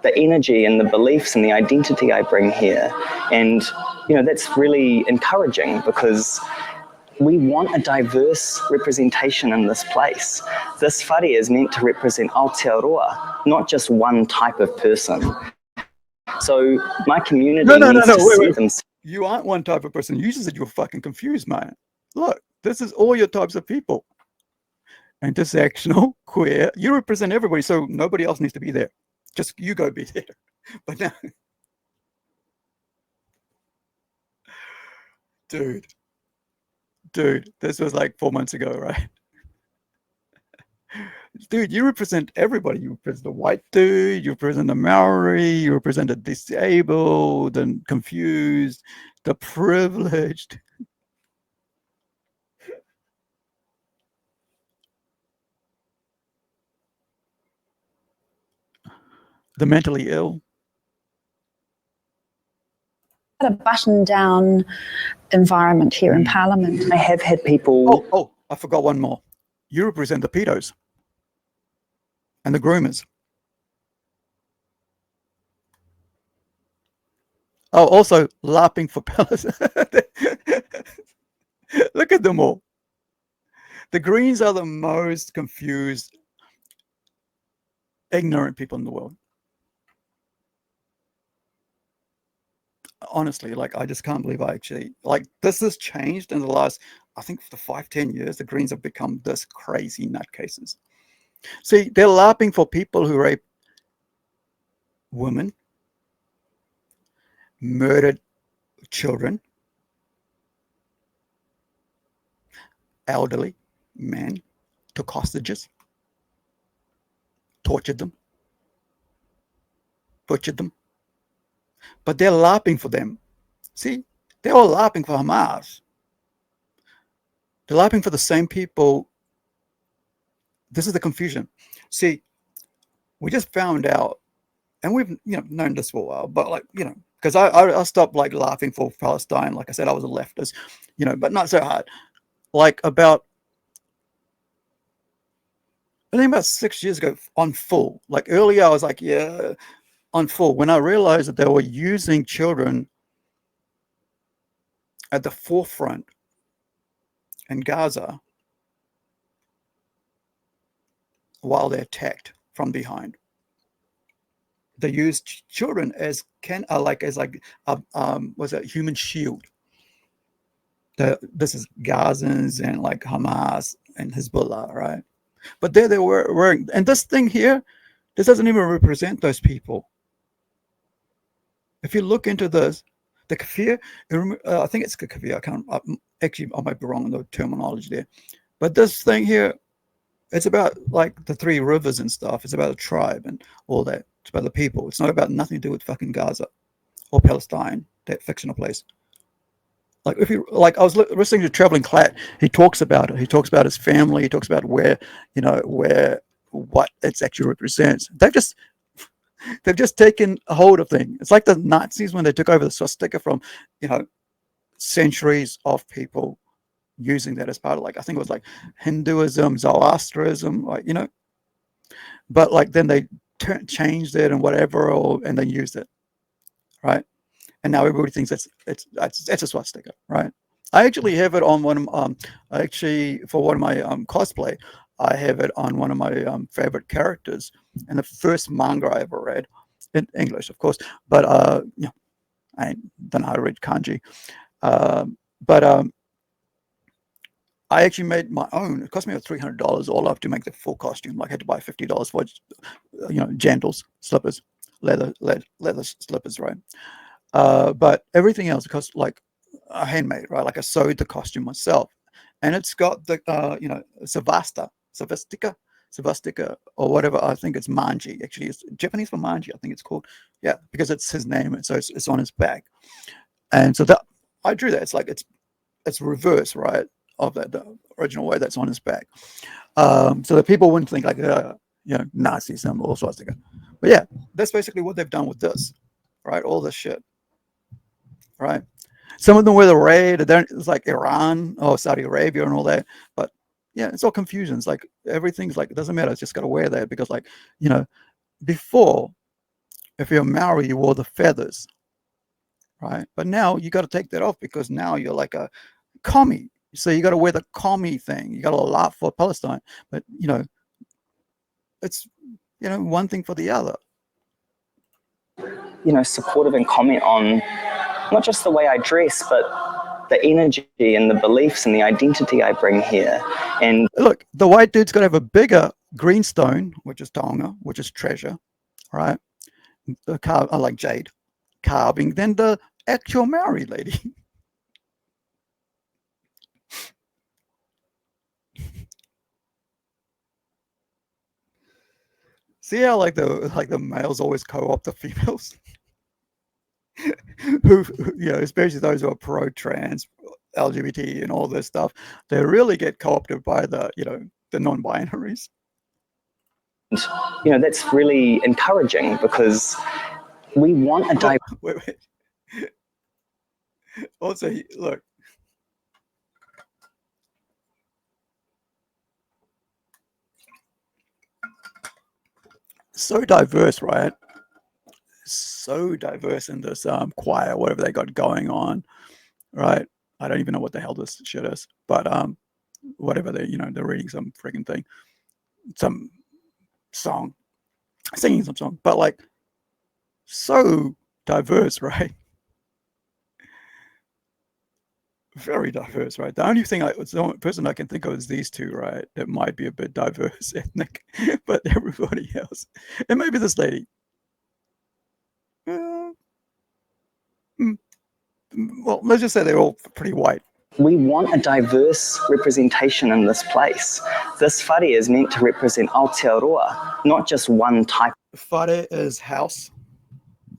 the energy and the beliefs and the identity I bring here. And, you know, that's really encouraging because we want a diverse representation in this place. This whare is meant to represent Aotearoa, not just one type of person. So my community needs to see themselves. You aren't one type of person. You just said you were fucking confused, man. Look, this is all your types of people. Intersectional, queer. You represent everybody, so nobody else needs to be there. Just you go be there. But now, dude, this was like 4 months ago, right? Dude, you represent everybody. You represent the white dude, you represent the Maori, you represent the disabled and confused, the privileged. The mentally ill. A button down environment here in Parliament. I have had people. Oh, I forgot one more. You represent the pedos and the groomers. Oh, also lapping for Palestine. Look at them all. The Greens are the most confused, ignorant people in the world. Honestly, like, I just can't believe I actually, like, this has changed in the last, I think, for the 5-10 years. The Greens have become this crazy nutcases. See, they're lapping for people who rape women, murdered children, elderly, men, took hostages, tortured them, butchered them. But they're laughing for them. See, they're all laughing for Hamas. They're laughing for the same people. This is the confusion. See, we just found out, and we've known this for a while, but like because I stopped like laughing for Palestine. Like I said, I was a leftist, but not so hard. Like I think about 6 years ago on Full. Like earlier, I was like, yeah, on Full. When I realized that they were using children at the forefront in Gaza while they're attacked from behind. They used children as was a human shield. This is Gazans and like Hamas and Hezbollah, right? But there they were wearing, and this thing here, this doesn't even represent those people. If you look into this, the kafir, I think it's kafir. I might be wrong on the terminology there. But this thing here, it's about like the three rivers and stuff. It's about a tribe and all that. It's about the people. It's not about nothing to do with fucking Gaza or Palestine, that fictional place. Like I was listening to Traveling Clat. He talks about it. He talks about his family. He talks about where what it actually represents. They've just taken a hold of things. It's like the Nazis when they took over the swastika from centuries of people using that as part of, like, I think it was like Hinduism, Zoroastrianism, but like then they changed it and whatever, and they used it, right? And now everybody thinks it's a swastika, right? I actually have it on one of for one of my cosplay. I have it on one of my favorite characters, and the first manga I ever read in English, of course. But I don't know how to read kanji. But I actually made my own. It cost me $300 all up to make the full costume. Like I had to buy $50 for jandals, slippers, leather slippers, right? But everything else cost like a handmade, right? Like I sewed the costume myself, and it's got the Savastika, or whatever. I think it's manji. Actually, it's Japanese for manji. I think it's called. Yeah, because it's his name, and so it's on his back. And so that I drew that. It's like it's reverse, right, of the original way that's on his back. So that people wouldn't think like Nazi symbol or swastika. But yeah, that's basically what they've done with this, right? All this shit, right? Some of them wear the red. It's like Iran or Saudi Arabia and all that. But yeah, it's all confusion. It's like everything's like, it doesn't matter. It's just got to wear that because, like, before, if you're Maori, you wore the feathers, right? But now you got to take that off because now you're like a commie. So you got to wear the commie thing. You got to laugh for Palestine. But, it's, one thing for the other. Supportive and comment on not just the way I dress, but the energy and the beliefs and the identity I bring here. And look, the white dude's got to have a bigger green stone, which is taonga, which is treasure, right? I like jade carving than the actual Maori lady. See how the males always co-opt the females? who especially those who are pro-trans, LGBT and all this stuff, they really get co-opted by the non-binaries. That's really encouraging because we want a diverse. Wait. Also, look. So diverse, right? So diverse in this choir, whatever they got going on, right? I don't even know what the hell this shit is, but whatever they're reading some freaking thing, some song, singing some song, but like so diverse, right? Very diverse, right? The only person I can think of is these two, right? That might be a bit diverse ethnic, but everybody else, and maybe this lady. Well, let's just say they're all pretty white. we want a diverse representation in this place. This whare is meant to represent Aotearoa, not just one type. Whare is house,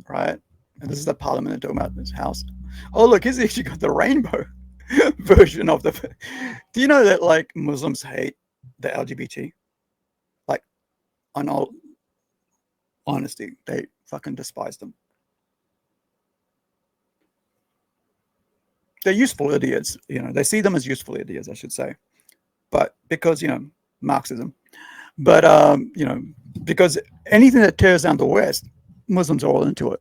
right? And this is the parliament they're talking about, this house. Oh, look, he's actually got the rainbow version of the... Do you know that, like, Muslims hate the LGBT? Like, on all honesty, they fucking despise them. They're useful idiots, you know. They see them as useful idiots, I should say. But because, you know, Marxism. But, you know, because anything that tears down the West, Muslims are all into it.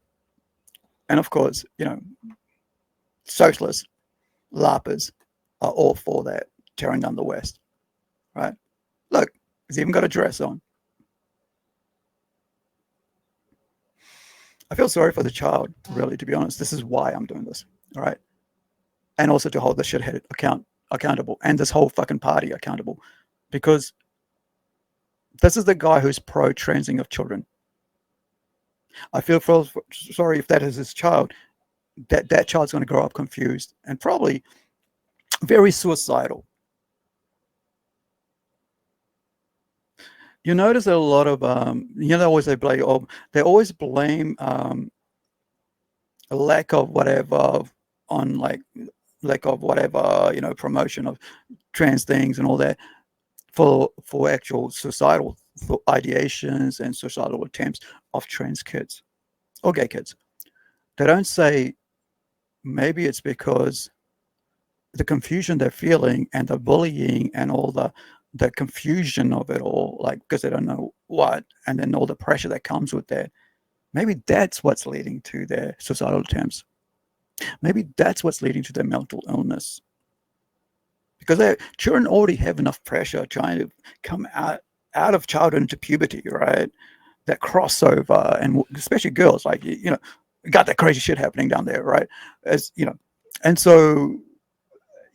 And of course, you know, socialists, LARPers are all for that, tearing down the West, right? Look, he's even got a dress on. I feel sorry for the child, really, to be honest. This is why I'm doing this, all right? And also to hold the shithead accountable, and this whole fucking party accountable, because this is the guy who's pro-transing of children. I feel sorry if that is his child, that child's going to grow up confused and probably very suicidal. You notice that a lot of, you know, they always blame a lack of whatever on, like, lack of whatever, you know, promotion of trans things and all that for actual societal ideations and societal attempts of trans kids or gay kids. They don't say maybe it's because the confusion they're feeling and the bullying and all the confusion of it all, like, because they don't know what, and then all the pressure that comes with that, maybe that's what's leading to their societal attempts. Maybe that's what's leading to their mental illness. Because children already have enough pressure trying to come out of childhood into puberty, right? That crossover, and especially girls, like, you know, got that crazy shit happening down there, right? As you know, and so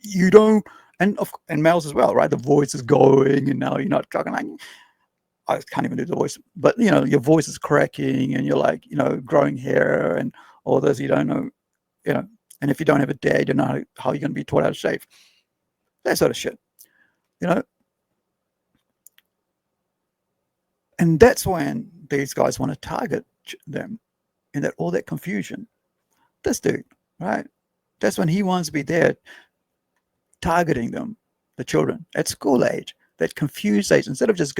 you don't, and males as well, right? The voice is going, and now you're not talking like, I can't even do the voice, but you know, your voice is cracking, and you're like, you know, growing hair and all this. You don't know, you know, and if you don't have a dad, you don't know how you're going to be taught how to shave. That sort of shit, you know. And that's when these guys want to target them, in that all that confusion. This dude, right? That's when he wants to be there, targeting them, the children at school age, that confused age. Instead of just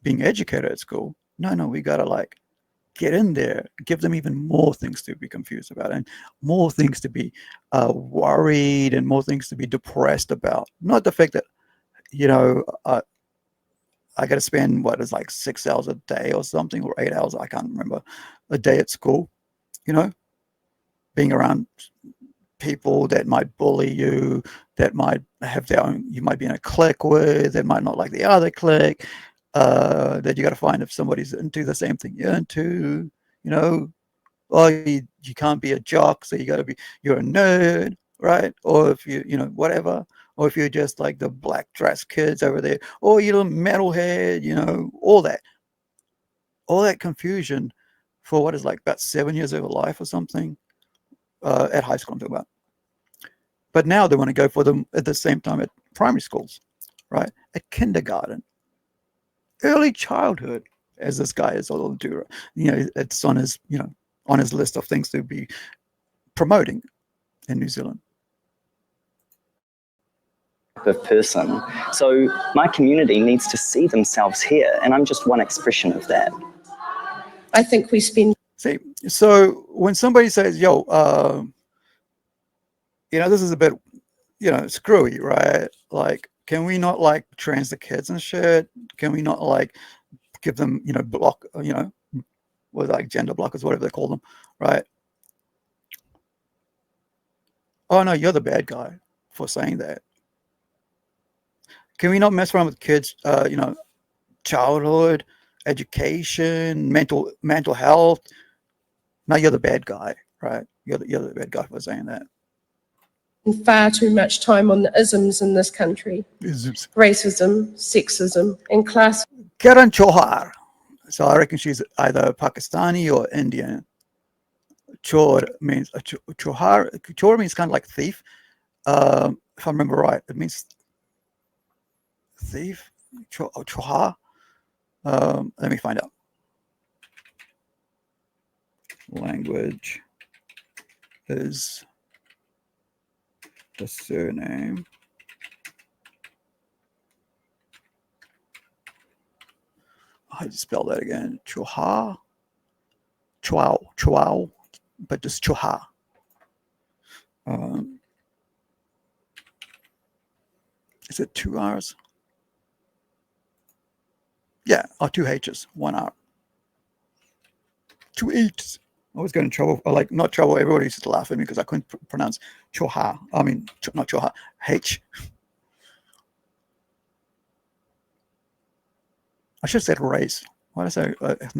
being educated at school, no, we gotta, like, get in there, give them even more things to be confused about, and more things to be worried, and more things to be depressed about. Not the fact that, you know, I got to spend what is like 6 hours a day or something, or 8 hours, I can't remember, a day at school, you know, being around people that might bully you, that might have their own, you might be in a clique with, that might not like the other clique, that you got to find if somebody's into the same thing you're into, you know. Or you can't be a jock, so you're a nerd, right? Or if you know, whatever. Or if you're just like the black dress kids over there, or you're a metalhead, you know, all that confusion for what is like about 7 years of your life or something, at high school I'm talking about. But now they want to go for them at the same time at primary schools, right? At kindergarten, early childhood, as this guy is all do, you know, it's on his, you know, on his list of things to be promoting in New Zealand. Of person. So my community needs to see themselves here, and I'm just one expression of that. I think we spend... See, so when somebody says, yo, you know, this is a bit, you know, screwy, right? Like, can we not, like, trans the kids and shit? Can we not, like, give them, you know, block, you know, with, like, gender blockers, whatever they call them, right? Oh, no, you're the bad guy for saying that. Can we not mess around with kids, you know, childhood, education, mental health? No, you're the bad guy, right? You're the bad guy for saying that. far too much time on the isms in this country. Isms. Racism, sexism, and class. Karan Johar. So I reckon she's either Pakistani or Indian. Chor means Chor means kind of like thief. if I remember right, it means thief. Choha. Let me find out. Language is the surname. How do you spell that again? Choha. Chow, but just Choha. Is it 2 R's? Yeah, or 2 H's, 1 R. 2 H's. I always got in trouble, or like not trouble. Everybody used to laugh at me because I couldn't pronounce Choha. I mean, not Choha, H. I should have said race. Why did I say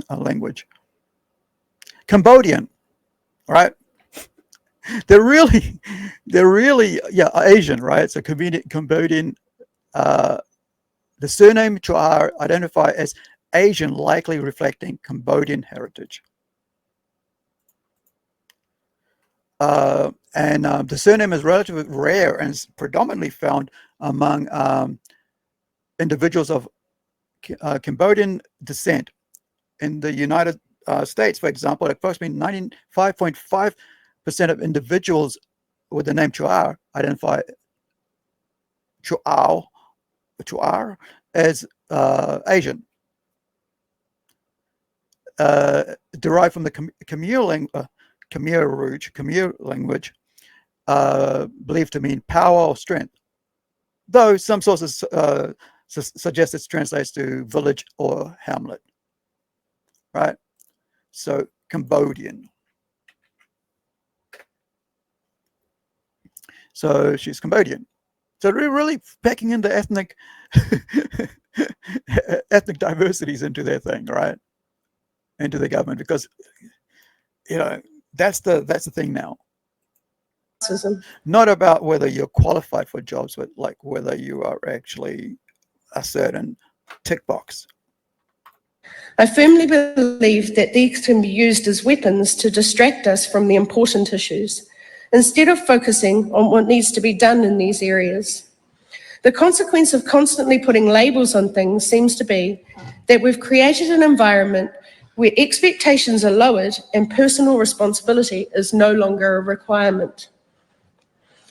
a language? Cambodian, right? They're really, yeah, Asian, right? So Cambodian. The surname Choa identify as Asian, likely reflecting Cambodian heritage. The surname is relatively rare and is predominantly found among individuals of Cambodian descent. In the United States, for example, approximately 95.5% of individuals with the name Choa identify Choa as Asian, derived from the Khmer language, believed to mean power or strength, though some sources suggest it translates to village or hamlet, right? So Cambodian. So she's Cambodian. So we're really packing in the ethnic diversities into their thing, right? Into the government, because that's the thing now. Not about whether you're qualified for jobs, but like whether you are actually a certain tick box. I firmly believe that these can be used as weapons to distract us from the important issues, instead of focusing on what needs to be done in these areas. The consequence of constantly putting labels on things seems to be that we've created an environment where expectations are lowered and personal responsibility is no longer a requirement.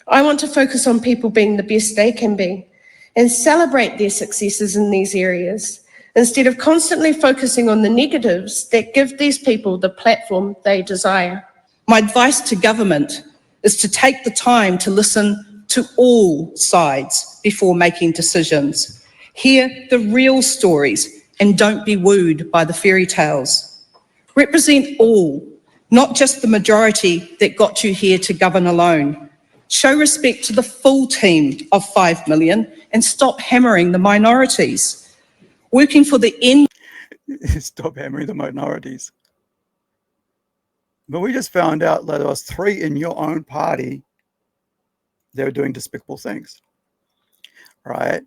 I want to focus on people being the best they can be and celebrate their successes in these areas, instead of constantly focusing on the negatives that give these people the platform they desire. My advice to government is to take the time to listen to all sides before making decisions. Hear the real stories and don't be wooed by the fairy tales. Represent all, not just the majority that got you here to govern alone. Show respect to the full team of 5 million and stop hammering the minorities. Working for the end. Stop hammering the minorities. But we just found out that there was 3 in your own party that were doing despicable things, right?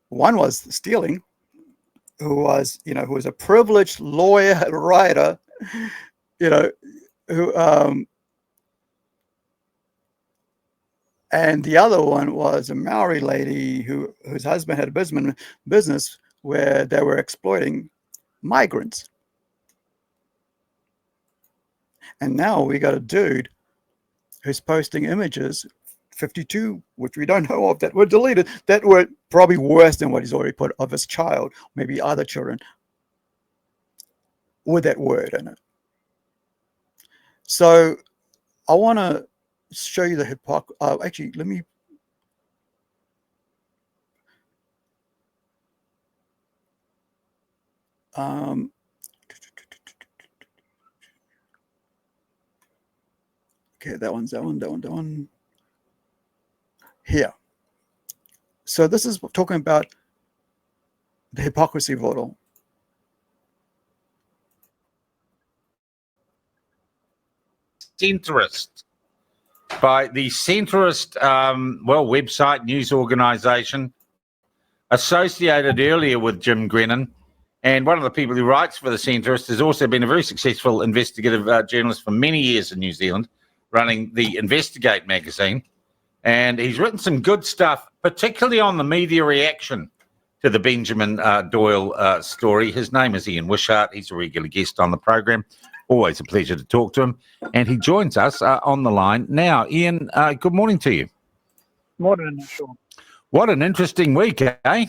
One was stealing, who was a privileged lawyer writer, who and the other one was a Maori lady whose husband had a business where they were exploiting migrants. And now we got a dude who's posting images, 52, which we don't know of, that were deleted, that were probably worse than what he's already put of his child, maybe other children, with that word in it. So I want to show you the hypocrisy. Actually, let me. Okay, that one. Here. So this is talking about the hypocrisy of it all. Centrist by the centrist website news organization associated earlier with Jim Grennan, and one of the people who writes for the centrist has also been a very successful investigative journalist for many years in New Zealand, running the Investigate magazine. And he's written some good stuff, particularly on the media reaction to the Benjamin Doyle story. His name is Ian Wishart. He's a regular guest on the program. Always a pleasure to talk to him. And he joins us on the line now. Ian, good morning to you. Morning, Sean. What an interesting week, eh?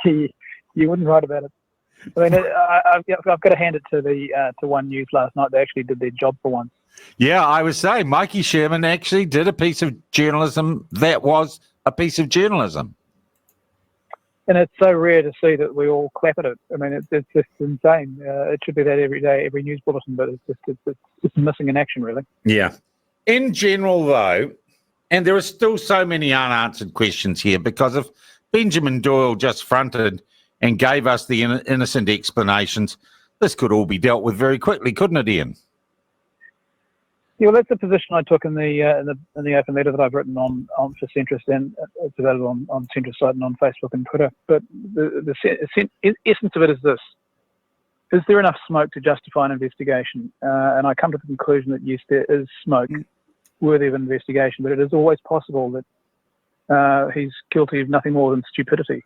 You wouldn't write about it. I mean, I've got to hand it to One News last night. They actually did their job for once. Yeah, I was saying Mikey Sherman actually did a piece of journalism that was a piece of journalism. And it's so rare to see that we all clap at it. I mean, it's just insane. It should be that every day, every news bulletin, but it's missing in action, really. Yeah. In general, though, and there are still so many unanswered questions here, because if Benjamin Doyle just fronted and gave us the innocent explanations, this could all be dealt with very quickly, couldn't it, Ian? Yeah, well, that's the position I took in the open letter that I've written on for Centrist, and it's available on Centrist site and on Facebook and Twitter. But the essence of it is this: is there enough smoke to justify an investigation? And I come to the conclusion that yes, there is smoke worthy of investigation, but it is always possible that he's guilty of nothing more than stupidity.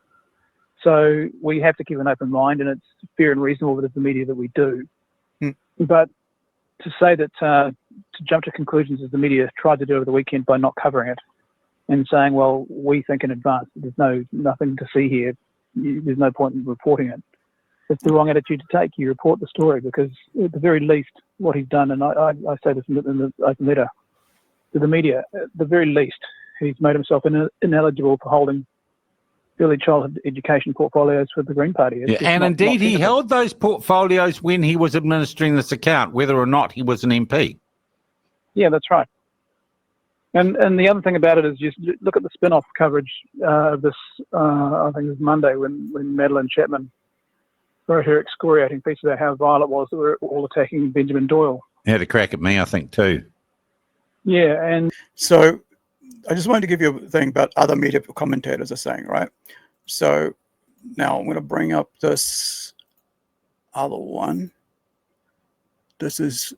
So we have to keep an open mind, and it's fair and reasonable that it's the media that we do. But to say that to jump to conclusions as the media tried to do over the weekend by not covering it and saying, well, we think in advance, there's nothing to see here, there's no point in reporting it. It's the wrong attitude to take. You report the story, because at the very least what he's done, and I say this in the open letter to the media, at the very least he's made himself ineligible for holding early childhood education portfolios for the Green Party. Yeah, and indeed he held those portfolios when he was administering this account, whether or not he was an MP. Yeah, that's right. And the other thing about it is just look at the spin-off coverage of this, I think it was Monday, when Madeline Chapman wrote her excoriating piece about how vile it was that we're all attacking Benjamin Doyle. He had a crack at me, I think, too. Yeah, and so I just wanted to give you a thing about other media commentators are saying, right? So now I'm going to bring up this other one. This is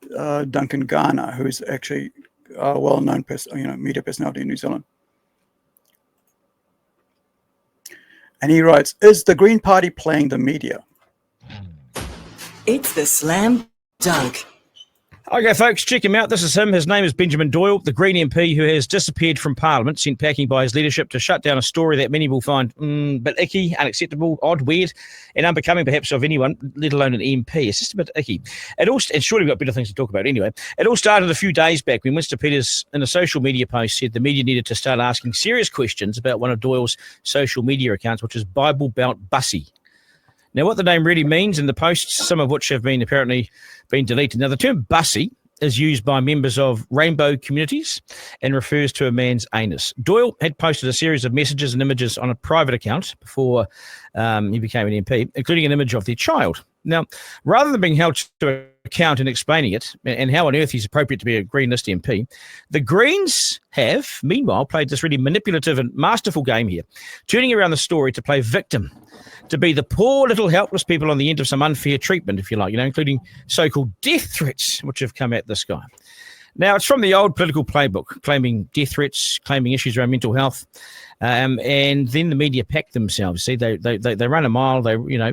Duncan Garner, who's actually a well-known media personality in New Zealand. And he writes, is the Green Party playing the media? It's the slam dunk. Okay, folks, check him out. This is him. His name is Benjamin Doyle, the Green MP who has disappeared from Parliament, sent packing by his leadership to shut down a story that many will find a bit icky, unacceptable, odd, weird, and unbecoming perhaps of anyone, let alone an MP. It's just a bit icky. And surely we've got better things to talk about anyway. It all started a few days back when Mr. Peters, in a social media post, said the media needed to start asking serious questions about one of Doyle's social media accounts, which is Bible Belt Bussy. Now, what the name really means in the posts, some of which have been apparently been deleted. Now, the term bussy is used by members of rainbow communities and refers to a man's anus. Doyle had posted a series of messages and images on a private account before he became an MP, including an image of their child. Now, rather than being held to account and explaining it and how on earth he's appropriate to be a Green List MP, the Greens have, meanwhile, played this really manipulative and masterful game here, turning around the story to play victim, to be the poor little helpless people on the end of some unfair treatment, if you like, including so-called death threats, which have come at this guy. Now, it's from the old political playbook, claiming death threats, claiming issues around mental health, and then the media pack themselves. See, they run a mile.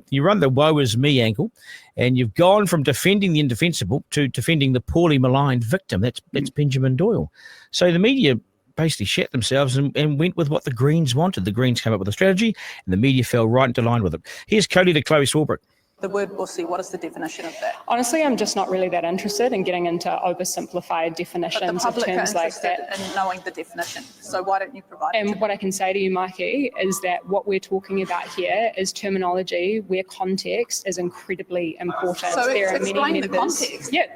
You run the woe is me angle, and you've gone from defending the indefensible to defending the poorly maligned victim. That's Benjamin Doyle. So the media basically shat themselves and went with what the Greens wanted. The Greens came up with a strategy, and the media fell right into line with it. Here's co-leader Chloe Swarbrick. The word bussy, what is the definition of that? Honestly, I'm just not really that interested in getting into oversimplified definitions of terms like that. In knowing the definition, so why don't you provide it? And what I can say to you, Mikey, is that what we're talking about here is terminology where context is incredibly important. So there are explain many the members. context. Yeah,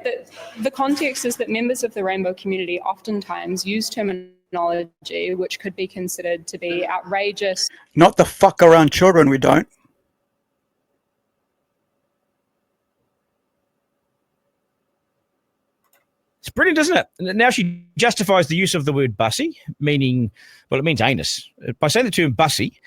the context is that members of the rainbow community oftentimes use terminology which could be considered to be outrageous. Not the fuck around children, we don't. It's brilliant, isn't it? Now she justifies the use of the word bussy, meaning, well, it means anus. By saying the term bussy,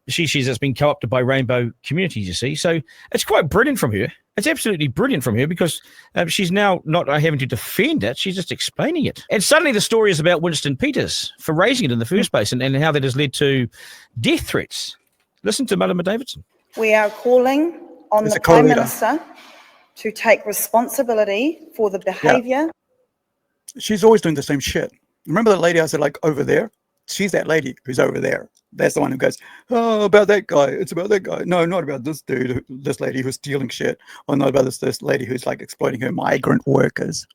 She's that's been co-opted by rainbow communities, you see. So it's quite brilliant from her. It's absolutely brilliant from her because she's now not having to defend it. She's just explaining it. And suddenly the story is about Winston Peters for raising it in the first place and how that has led to death threats. Listen to Malama Davidson. We are calling on the Prime Minister to take responsibility for the behaviour. Yeah. She's always doing the same shit. Remember the lady I said, like, over there? She's that lady who's over there. That's the one who goes, oh, about that guy. It's about that guy. No, not about this dude, this lady who's stealing shit. Or not about this lady who's like exploiting her migrant workers.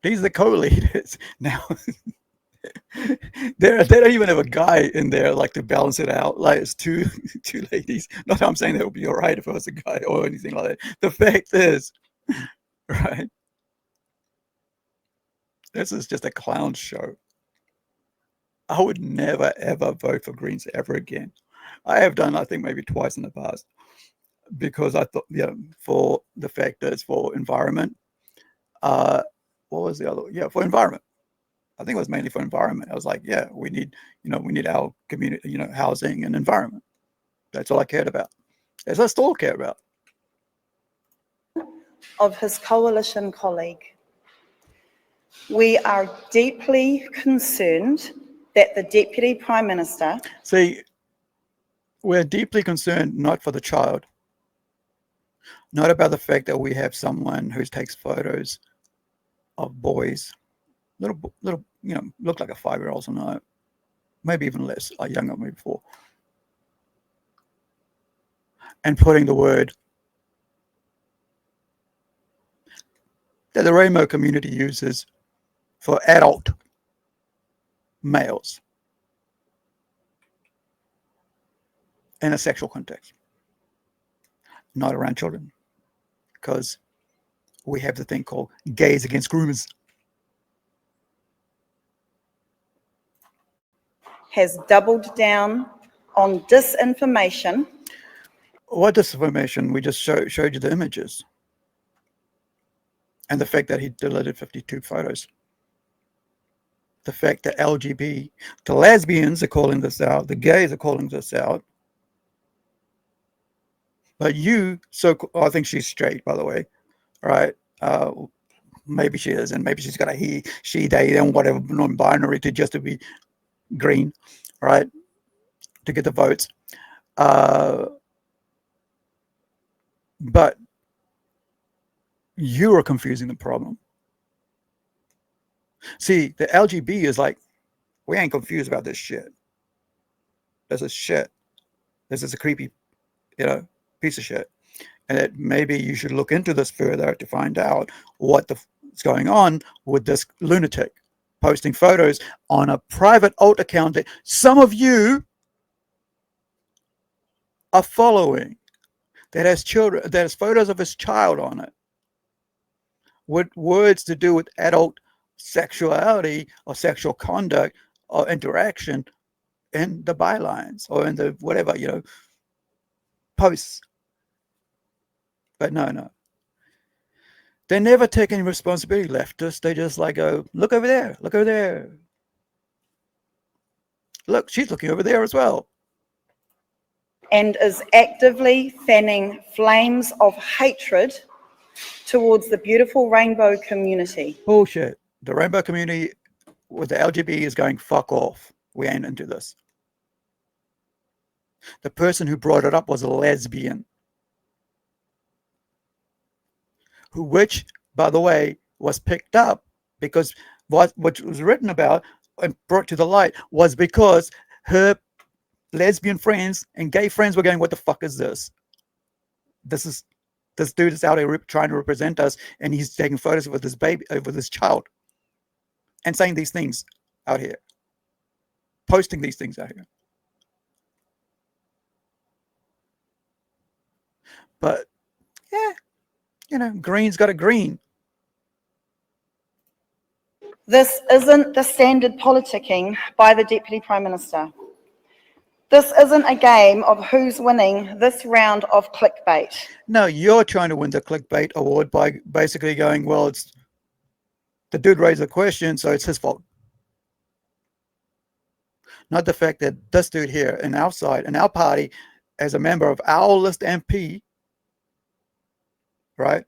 These are the co-leaders. Now, they don't even have a guy in there like to balance it out. Like it's two ladies. Not that I'm saying that would be all right if it was a guy or anything like that. The fact is, right, this is just a clown show. I would never, ever vote for Greens ever again. I have done, I think, maybe twice in the past because I thought, for the fact that it's for environment. What was the other? Yeah, for environment. I think it was mainly for environment. I was like, yeah, we need our community, housing and environment. That's all I cared about. That's what I still care about. Of his coalition colleague. We are deeply concerned that the Deputy Prime Minister... See, we're deeply concerned not for the child, not about the fact that we have someone who takes photos of boys, little, look like a 5-year-old or not, maybe even less, or younger, maybe 4, and putting the word that the rainbow community uses for adult males in a sexual context, not around children, because we have the thing called gays against groomers. Has doubled down on disinformation. What disinformation? We just showed you the images and the fact that he deleted 52 photos. The fact that LGBT, the lesbians are calling this out, the gays are calling this out. But I think she's straight, by the way, right? Maybe she is, and maybe she's got a he, she, they, and whatever non-binary to be green, right? To get the votes. But you are confusing the problem. See, the LGB is like, we ain't confused about this shit. This is shit. This is a creepy, piece of shit. And that maybe you should look into this further to find out what's going on with this lunatic posting photos on a private alt account that some of you are following, that has children, that has photos of his child on it, with words to do with adult sexuality or sexual conduct or interaction in the bylines or in the whatever, posts. But no. They never take any responsibility, leftists. They just like go, look over there, look over there. Look, she's looking over there as well. And is actively fanning flames of hatred towards the beautiful rainbow community. Bullshit. The rainbow community with the LGBT is going, fuck off. We ain't into this. The person who brought it up was a lesbian. Which, by the way, was picked up because what was written about and brought to the light was because her lesbian friends and gay friends were going, what the fuck is this? This dude is out here trying to represent us, and he's taking photos with his baby, with his child, and saying these things out here, posting these things out here. But yeah, green's got a green. This isn't the standard politicking by the Deputy Prime Minister. This isn't a game of who's winning this round of clickbait. No, you're trying to win the clickbait award by basically going, well, it's the dude raised a question, so it's his fault. not the fact that this dude here in our side, in our party, as a member of our list MP, right?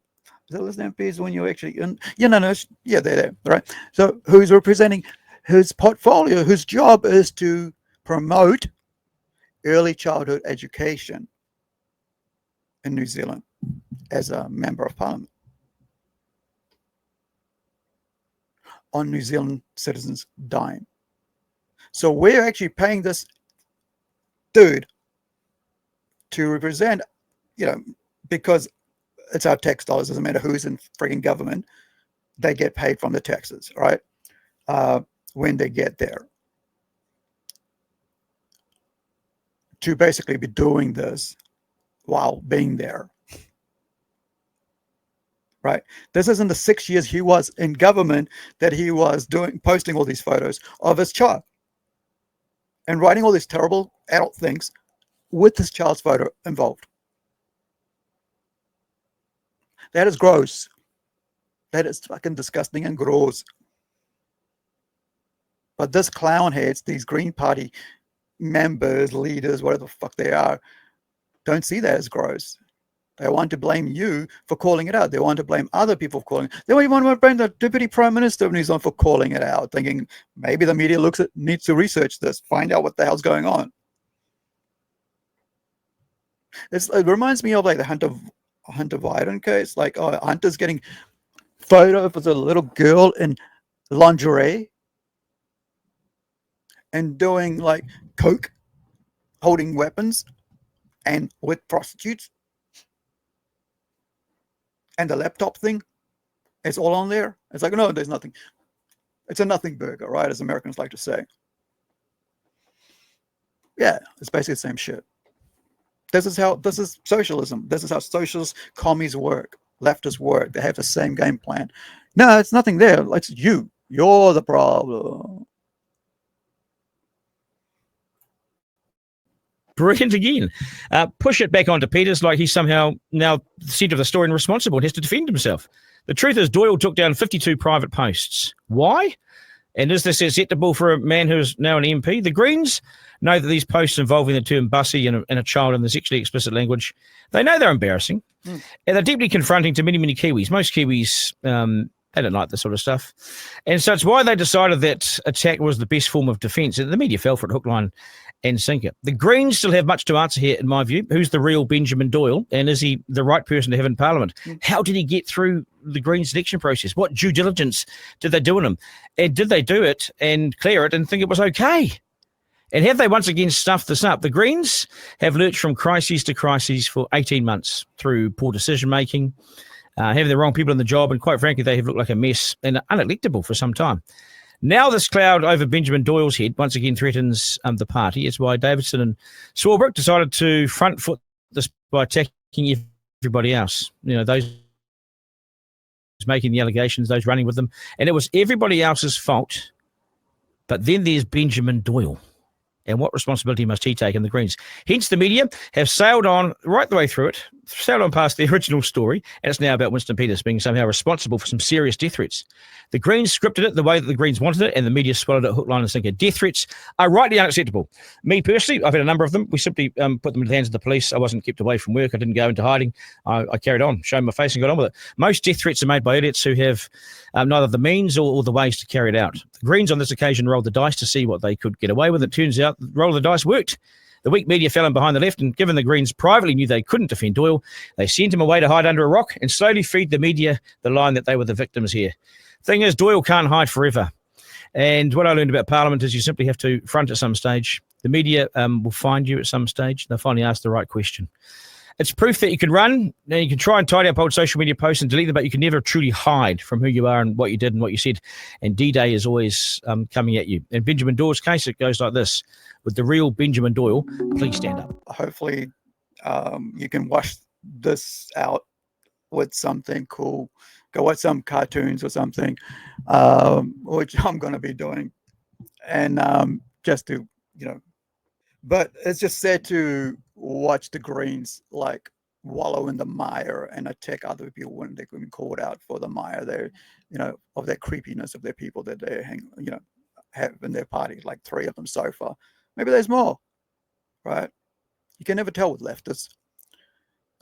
The list MP is when you're actually in, they're there, right? So who's representing his portfolio, whose job is to promote early childhood education in New Zealand as a member of parliament on New Zealand citizens' dime. So we're actually paying this dude to represent, because it's our tax dollars, doesn't matter who's in frigging government, they get paid from the taxes, right? When they get there. To basically be doing this while being there. Right? This isn't the 6 years he was in government that he was posting all these photos of his child and writing all these terrible adult things with his child's photo involved. That is gross. That is fucking disgusting and gross. But this clown heads, these Green Party members, leaders, whatever the fuck they are, don't see that as gross. They want to blame you for calling it out. They want to blame other people for calling it. They even want to blame the Deputy Prime Minister of New Zealand for calling it out, thinking maybe the media needs to research this, find out what the hell's going on. It reminds me of like the Hunter Biden case. Like, Hunter's getting photo of a little girl in lingerie and doing like coke, holding weapons, and with prostitutes. And the laptop thing, it's all on there. It's like, no, there's nothing. It's a nothing burger, right? As Americans like to say. Yeah, it's basically the same shit. This is socialism. This is how socialist commies work. Leftists work. They have the same game plan. No, it's nothing there. It's you. You're the problem. Brilliant again. Push it back onto Peters like he's somehow now the centre of the story and responsible and has to defend himself. The truth is Doyle took down 52 private posts. Why? And is this acceptable for a man who is now an MP? The Greens know that these posts involving the term bussy and a child in the sexually explicit language, they know they're embarrassing. And they're deeply confronting to many, many Kiwis. Most Kiwis, they don't like this sort of stuff. And so it's why they decided that attack was the best form of defence. And the media fell for it hook, line and sinker. The Greens still have much to answer here, in my view. Who's the real Benjamin Doyle? And is he the right person to have in Parliament? How did he get through the Greens selection process? What due diligence did they do on him? And did they do it and clear it and think it was okay? And have they once again stuffed this up? The Greens have lurched from crises to crises for 18 months through poor decision-making, having the wrong people in the job, and quite frankly, they have looked like a mess and unelectable for some time. Now this cloud over Benjamin Doyle's head once again threatens the party. It's why Davidson and Swarbrick decided to front foot this by attacking everybody else. Those making the allegations, those running with them. And it was everybody else's fault. But then there's Benjamin Doyle. And what responsibility must he take in the Greens? Hence, the media have sailed on right the way through it, sailed on past the original story, and it's now about Winston Peters being somehow responsible for some serious death threats. The Greens scripted it the way that the Greens wanted it, and the media swallowed it hook, line, and sinker. Death threats are rightly unacceptable. Me personally, I've had a number of them. We simply put them in the hands of the police. I wasn't kept away from work. I didn't go into hiding. I carried on, showed my face, and got on with it. Most death threats are made by idiots who have neither the means or the ways to carry it out. The Greens on this occasion rolled the dice to see what they could get away with. It turns out the roll of the dice worked. The weak media fell in behind the left, and given the Greens privately knew they couldn't defend Doyle, they sent him away to hide under a rock and slowly feed the media the line that they were the victims here. Thing is, Doyle can't hide forever. And what I learned about Parliament is you simply have to front at some stage. The media will find you at some stage. They'll finally ask the right question. It's proof that you can run, and you can try and tidy up old social media posts and delete them, but you can never truly hide from who you are and what you did and what you said. And D-Day is always coming at you. In Benjamin Doyle's case, it goes like this. With the real Benjamin Doyle, please stand up. Hopefully you can wash this out with something cool. Go watch some cartoons or something, which I'm going to be doing. And just to, but it's just sad to watch the Greens like wallow in the mire and attack other people when they've been called out for the mire there, of their creepiness of their people that they have in their party, like 3 of them so far. Maybe there's more, right? You can never tell with leftists.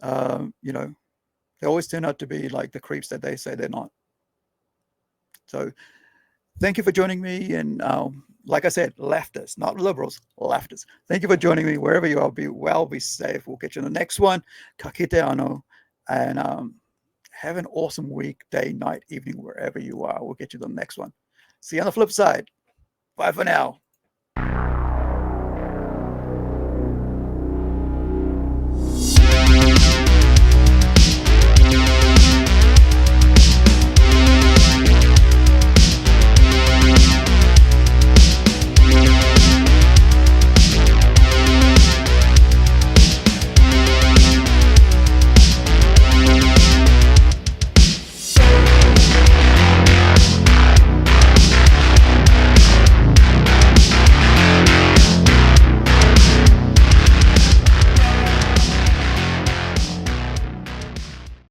You know, they always turn out to be like the creeps that they say they're not. So thank you for joining me. And like I said, leftists, not liberals, leftists. Thank you for joining me wherever you are. Be well, be safe. We'll get you in the next one. Ka kite ano. And have an awesome week, day, night, evening, wherever you are. We'll get you the next one. See you on the flip side. Bye for now.